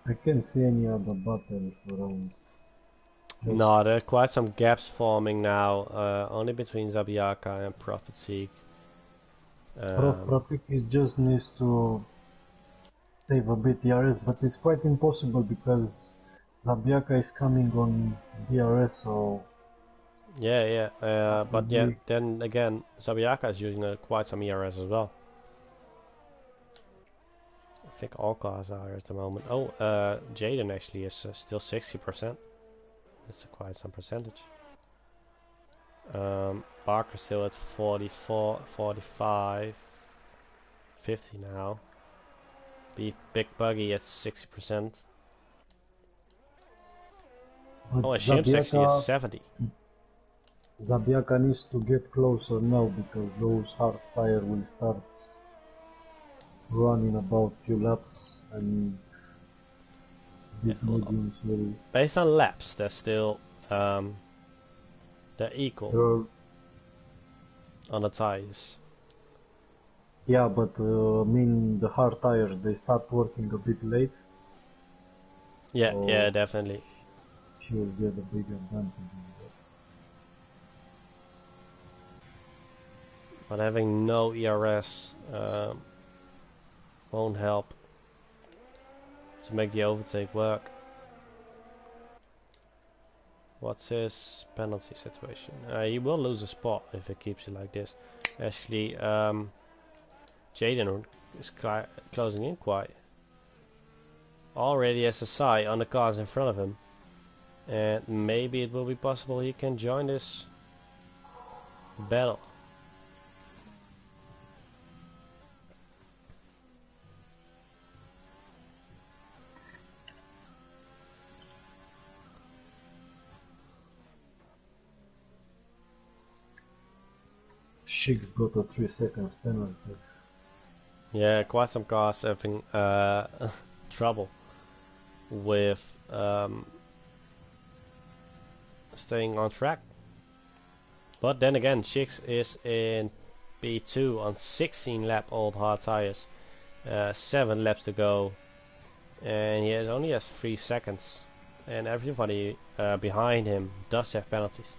[SPEAKER 2] I can't see any other battles around.
[SPEAKER 1] No, there are quite some gaps forming now, only between Zabiaka and Prophet Seek.
[SPEAKER 2] Prof just needs to save a bit DRS, but it's quite impossible because Zabiaka is coming on DRS, so
[SPEAKER 1] Yeah, but yeah,
[SPEAKER 2] be...
[SPEAKER 1] then again, Zabiaka is using quite some ERS as well. I think all cars are at the moment. Oh, Jaden actually is still 60%. That's quite some percentage. Barker still at 44, 45, 50 now. Big Buggy at 60%.
[SPEAKER 2] But
[SPEAKER 1] Oh, and Shim's actually at 70.
[SPEAKER 2] Zabiaka needs to get closer now because those hard tires will start running about few laps and these mediums will...
[SPEAKER 1] Based on laps, they're still they're equal on the tires.
[SPEAKER 2] Yeah, but I mean the hard tires, they start working a bit late.
[SPEAKER 1] Yeah, yeah,
[SPEAKER 2] so
[SPEAKER 1] definitely.
[SPEAKER 2] he'll get a big advantage in that.
[SPEAKER 1] But having no ERS won't help to make the overtake work. What's his penalty situation? He will lose a spot if it keeps it like this. Actually, Jaden is closing in quite. Already has a sight on the cars in front of him. And maybe it will be possible he can join this battle.
[SPEAKER 2] Shig's got a 3 seconds penalty.
[SPEAKER 1] Yeah, quite some cars having trouble with staying on track. But then again, Chicks is in P2 on 16 lap old hard tires. 7 laps to go. And he only has 3 seconds. And everybody behind him does have penalties.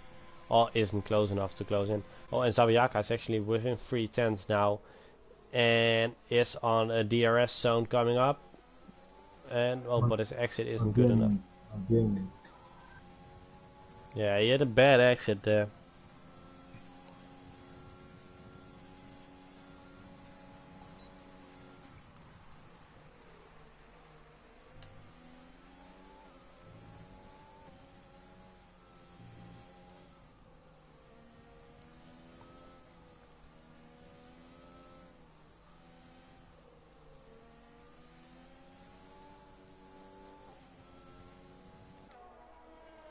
[SPEAKER 1] Or isn't close enough to close in. Oh, and Zabiaka is actually within 3 tenths now. And is on a DRS zone coming up. And but his exit isn't good enough.
[SPEAKER 2] Again.
[SPEAKER 1] Yeah, he had a bad exit there.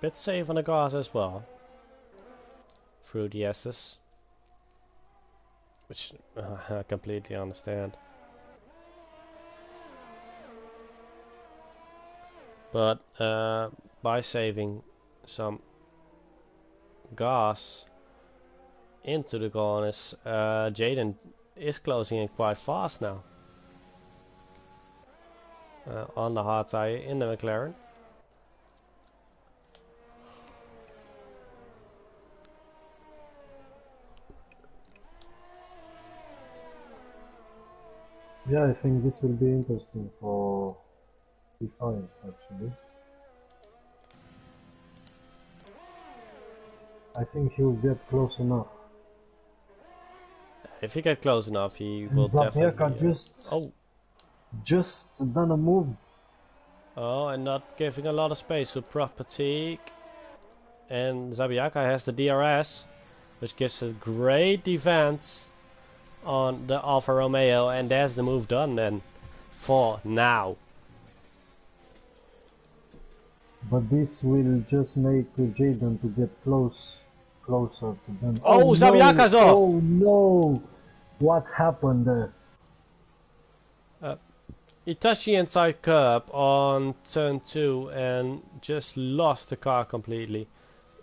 [SPEAKER 1] Bit safe on the cars as well. Through the S's. Which I completely understand. But by saving some gas into the corners, Jaden is closing in quite fast now. On the hard tire in the McLaren.
[SPEAKER 2] Yeah, I think this will be interesting for P5 actually. I think he'll get close enough.
[SPEAKER 1] If he gets close enough, he will definitely.
[SPEAKER 2] Just done a move.
[SPEAKER 1] Oh, and not giving a lot of space to Property. And Zabiaka has the DRS, which gives a great defense on the Alfa Romeo, and there's the move done then for now.
[SPEAKER 2] But this will just make Jaden to get closer to them.
[SPEAKER 1] Oh, Zabiaka's off!
[SPEAKER 2] Oh no! What happened there?
[SPEAKER 1] He touched the inside curb on turn 2 and just lost the car completely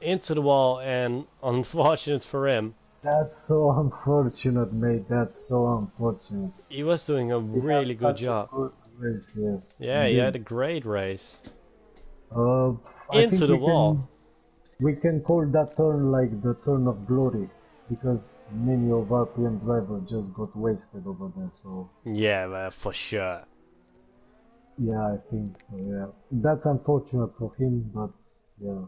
[SPEAKER 1] into the wall, and unfortunate for him.
[SPEAKER 2] That's so unfortunate, mate. That's so unfortunate.
[SPEAKER 1] He was doing a really good job.
[SPEAKER 2] A good race, yes.
[SPEAKER 1] Yeah,
[SPEAKER 2] indeed.
[SPEAKER 1] he had a great race.
[SPEAKER 2] Into
[SPEAKER 1] the wall.
[SPEAKER 2] We can call that turn like the turn of glory, because many of RPM drivers just got wasted over there. So
[SPEAKER 1] yeah, for sure.
[SPEAKER 2] Yeah, I think so. Yeah, that's unfortunate for him, but yeah.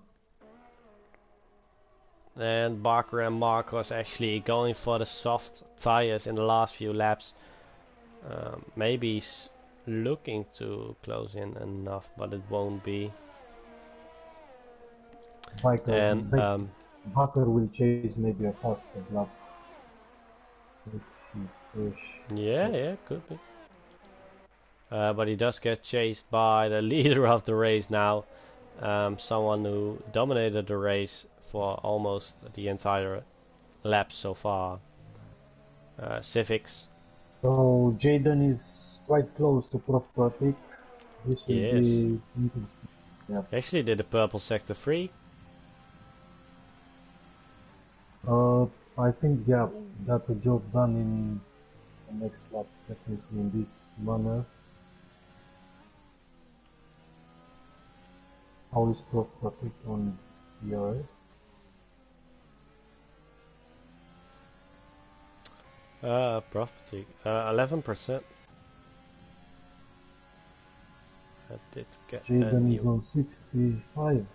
[SPEAKER 1] And Barker and Marcos actually going for the soft tires in the last few laps. Maybe he's looking to close in enough, but it won't be.
[SPEAKER 2] Barker will chase maybe a fastest lap with his push.
[SPEAKER 1] Yeah, could be. But he does get chased by the leader of the race now. Someone who dominated the race for almost the entire lap so far. Civics.
[SPEAKER 2] So Jaden is quite close to Prof Pratik. This will be interesting. Yeah.
[SPEAKER 1] He actually did the purple sector 3.
[SPEAKER 2] I think that's a job done in the next lap, definitely in this manner. How is Prof Protect on ERS?
[SPEAKER 1] Property, 11%. I did get a
[SPEAKER 2] Jaden is
[SPEAKER 1] new.
[SPEAKER 2] on 65.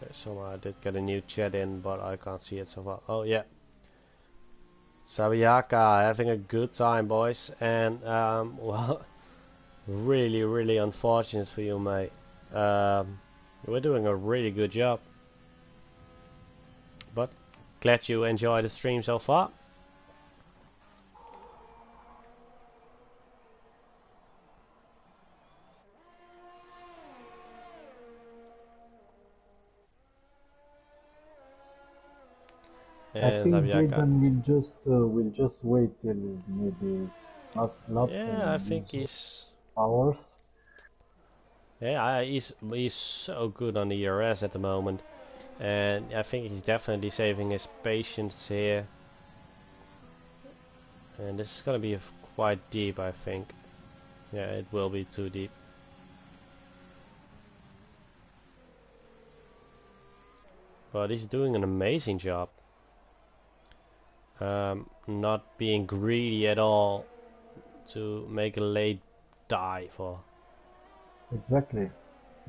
[SPEAKER 1] Okay, so I did get a new chat in, but I can't see it so far. Oh yeah. Sabiaka having a good time, boys, and well, really unfortunate for you, mate. We're doing a really good job, but glad you enjoy the stream so far.
[SPEAKER 2] I
[SPEAKER 1] And
[SPEAKER 2] think
[SPEAKER 1] Sabiaka,
[SPEAKER 2] Jaden will just wait till maybe last lap
[SPEAKER 1] yeah, I
[SPEAKER 2] and
[SPEAKER 1] think
[SPEAKER 2] use
[SPEAKER 1] he's
[SPEAKER 2] hours.
[SPEAKER 1] yeah, he's so good on the ERS at the moment, and I think he's definitely saving his patience here. And this is gonna be quite deep, I think. Yeah, it will be too deep. But he's doing an amazing job. Not being greedy at all to make a late dive or
[SPEAKER 2] Exactly.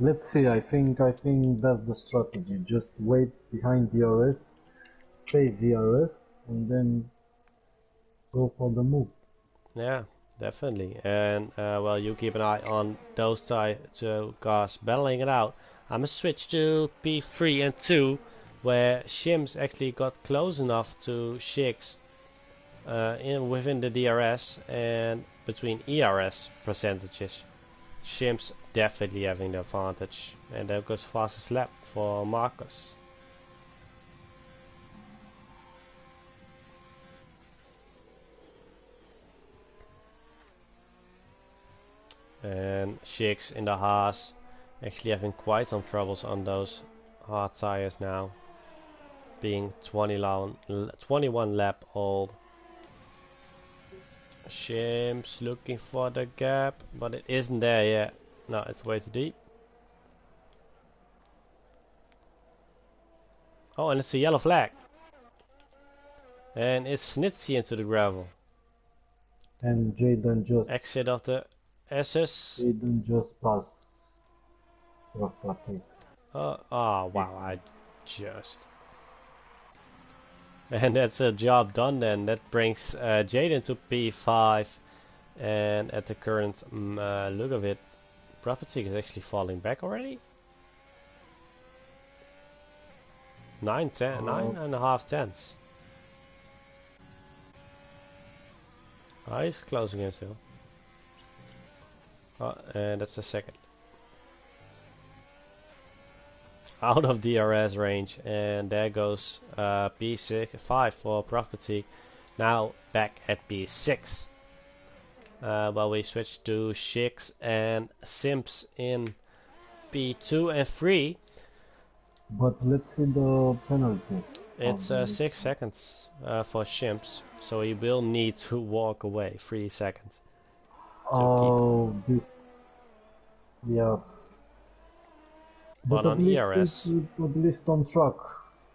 [SPEAKER 2] Let's see. I think that's the strategy. Just wait behind DRS, save VRS, and then go for the move.
[SPEAKER 1] yeah, definitely. And well, you keep an eye on those two cars battling it out. I'm gonna switch to P3 and 2, where Shims actually got close enough to Shix within the DRS and between ERS percentages. Shims definitely having the advantage, and there goes fastest lap for Marcus. And Shix in the Haas actually having quite some troubles on those hard tires now, being 21 lap old. Shims looking for the gap, but it isn't there yet. No, it's way too deep. Oh, and it's a yellow flag. And it's Snitsy into the gravel.
[SPEAKER 2] And
[SPEAKER 1] Exit of the SS.
[SPEAKER 2] Jaden just passed Prof Patrick.
[SPEAKER 1] Oh, wow, I just. And that's a job done then. That brings Jaden to P5. And at the current look of it, Property is actually falling back already. 9.5 tenths. Oh, he's closing in still. Oh, and that's the second. Out of DRS range, and there goes P5 for Property. Now back at P6. Well, we switch to Shix and Simps in P2 and 3.
[SPEAKER 2] But let's see the penalties.
[SPEAKER 1] It's 6 seconds for Shimps, so he will need to walk away 3 seconds to keep.
[SPEAKER 2] Oh, this. Yeah.
[SPEAKER 1] But
[SPEAKER 2] But
[SPEAKER 1] on ERS,
[SPEAKER 2] at least on track,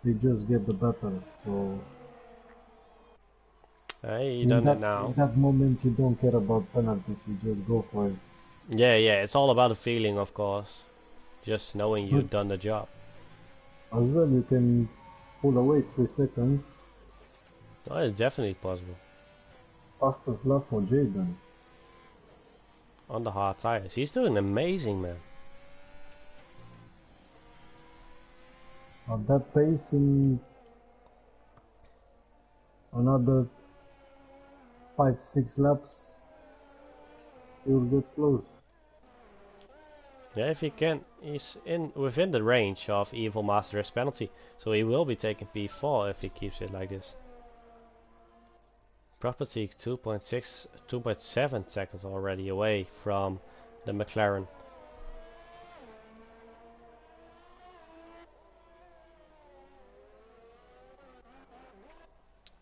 [SPEAKER 2] they just get the battle. So
[SPEAKER 1] he
[SPEAKER 2] in
[SPEAKER 1] done it
[SPEAKER 2] in
[SPEAKER 1] now.
[SPEAKER 2] that moment, you don't care about penalties. You just go for it.
[SPEAKER 1] Yeah, it's all about the feeling, of course. Just knowing
[SPEAKER 2] But
[SPEAKER 1] you've done the job.
[SPEAKER 2] as well, you can pull away 3 seconds.
[SPEAKER 1] Oh, it's definitely possible.
[SPEAKER 2] Fastest lap for Jaden.
[SPEAKER 1] On the hard tires. He's doing amazing, man.
[SPEAKER 2] At that pace, in another 5-6 laps, you'll get close.
[SPEAKER 1] Yeah, if he can, he's within the range of Evil Master's penalty, so he will be taking P4 if he keeps it like this. Property 2.7 seconds already away from the McLaren.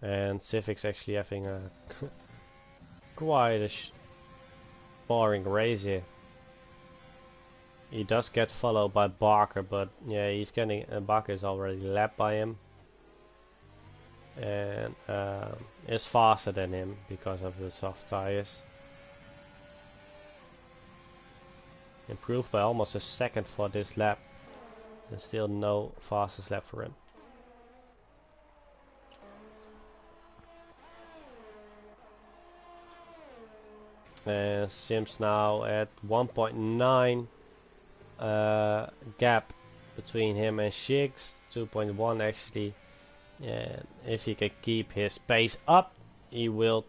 [SPEAKER 1] And Civic's actually having a quite a boring race here. He does get followed by Barker, but yeah, he's getting Barker is already lapped by him, and is faster than him because of the soft tires. Improved by almost a second for this lap, and still no fastest lap for him. And Sims now at 1.9 gap between him and Shigs, 2.1 actually, and if he can keep his pace up, he will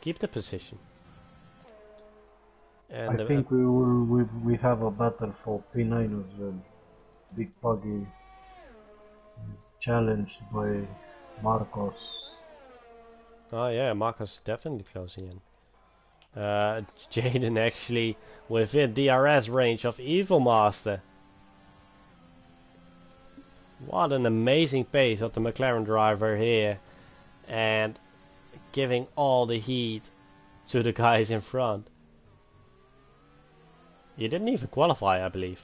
[SPEAKER 1] keep the position. And
[SPEAKER 2] I think we have a battle for P9 as well. Big Puggy is challenged by Marcos.
[SPEAKER 1] Oh yeah, Marcos is definitely closing in. Jaden actually within DRS range of Evil Master. What an amazing pace of the McLaren driver here, and giving all the heat to the guys in front. He didn't even qualify, I believe.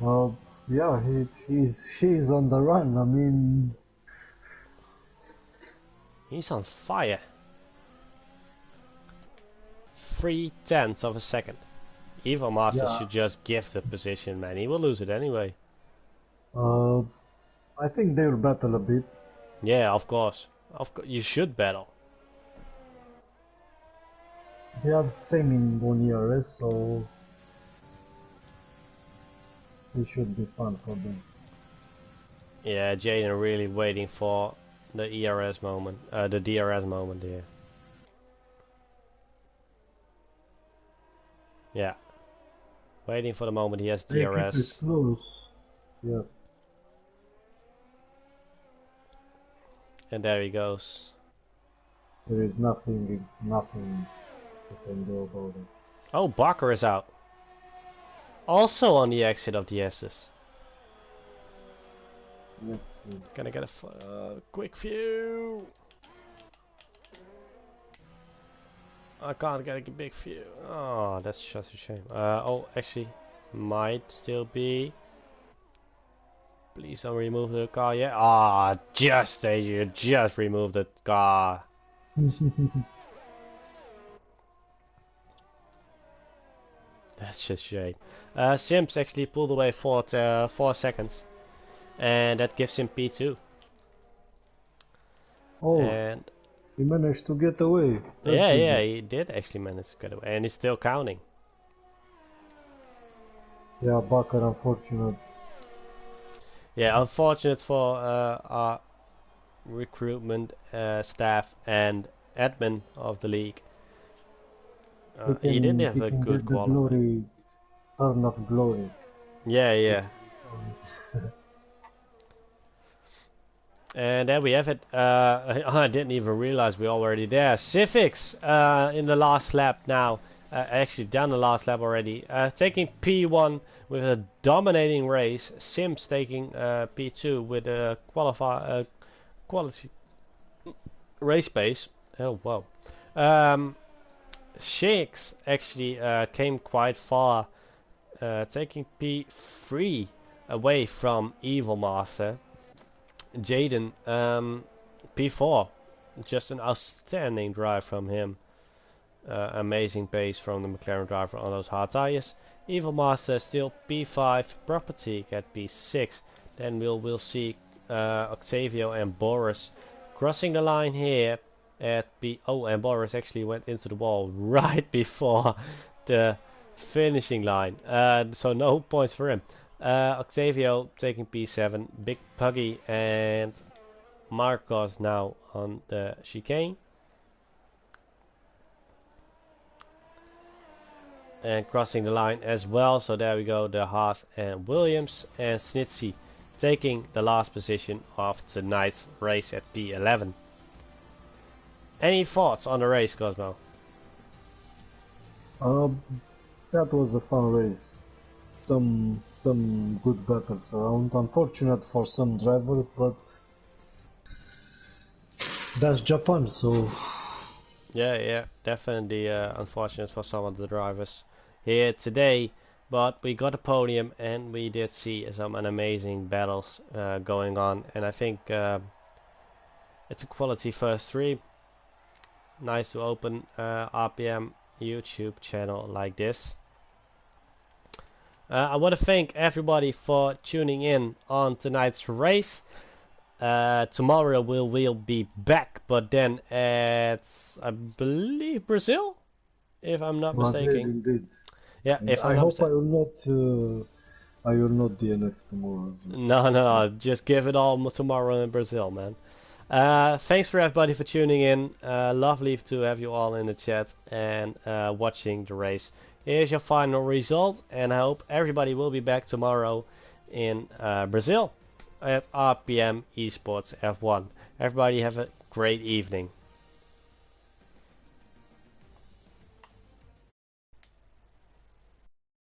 [SPEAKER 2] Yeah, he's on the run. I mean,
[SPEAKER 1] he's on fire. 0.3 of a second. Evil Master should just give the position, man. He will lose it anyway.
[SPEAKER 2] I think they'll battle a bit.
[SPEAKER 1] Yeah, of course. You should battle.
[SPEAKER 2] They are same in on ERS, so it should be fun for them.
[SPEAKER 1] Yeah, Jaden really waiting for the ERS moment, the DRS moment here. Yeah, waiting for the moment he has DRS.
[SPEAKER 2] It's close. Yeah.
[SPEAKER 1] And there he goes.
[SPEAKER 2] There is nothing you can do about it.
[SPEAKER 1] Oh, Barker is out. Also on the exit of the S's.
[SPEAKER 2] Let's see.
[SPEAKER 1] Gonna get a quick view. I can't get a big view. Oh, that's just a shame. Oh, actually, might still be. Please don't remove the car yet. Ah, you just removed the car. That's just shame. Sims actually pulled away for 4 seconds, and that gives him P2.
[SPEAKER 2] Oh,
[SPEAKER 1] and
[SPEAKER 2] he managed to get away.
[SPEAKER 1] Yeah, he did actually manage to get away, and he's still counting.
[SPEAKER 2] Yeah, Bakker, unfortunate.
[SPEAKER 1] Yeah, unfortunate for our recruitment staff and admin of the league. He didn't have a good quality.
[SPEAKER 2] Turn of glory.
[SPEAKER 1] Yeah. And there we have it. I didn't even realize we're already there. Civics in the last lap now. Actually done the last lap already. Taking P1 with a dominating race. Sims taking P2 with a quality race pace. Oh wow. Shakes actually came quite far, taking P3 away from Evil Master. Jaden P4, just an outstanding drive from him. Amazing pace from the McLaren driver on those hard tires. Evil Master still P5, Property at P6. Then we'll see Octavio and Boris crossing the line here at Oh, and Boris actually went into the wall right before the finishing line. So no points for him. Octavio taking P7, Big Puggy and Marcos now on the chicane. And crossing the line as well, so there we go, the Haas and Williams, and Snitsy taking the last position of tonight's race at P11. Any thoughts on the race, Cosmo?
[SPEAKER 2] That was a fun race. Some good battles around. Unfortunate for some drivers, but that's Japan, so
[SPEAKER 1] Yeah, definitely unfortunate for some of the drivers here today, but we got a podium and we did see some amazing battles going on, and I think it's a quality first stream. Nice to open RPM YouTube channel like this. I want to thank everybody for tuning in on tonight's race. Tomorrow we'll be back, but then at, I believe, Brazil, if I'm not
[SPEAKER 2] Brazil
[SPEAKER 1] mistaken.
[SPEAKER 2] indeed.
[SPEAKER 1] Yeah,
[SPEAKER 2] And
[SPEAKER 1] if I'm
[SPEAKER 2] I
[SPEAKER 1] not
[SPEAKER 2] hope
[SPEAKER 1] mistaken.
[SPEAKER 2] I will not DNF tomorrow.
[SPEAKER 1] No, just give it all tomorrow in Brazil, man. Thanks for everybody for tuning in. Lovely to have you all in the chat and watching the race. Here's your final result, and I hope everybody will be back tomorrow in Brazil at RPM Esports F1. Everybody have a great evening.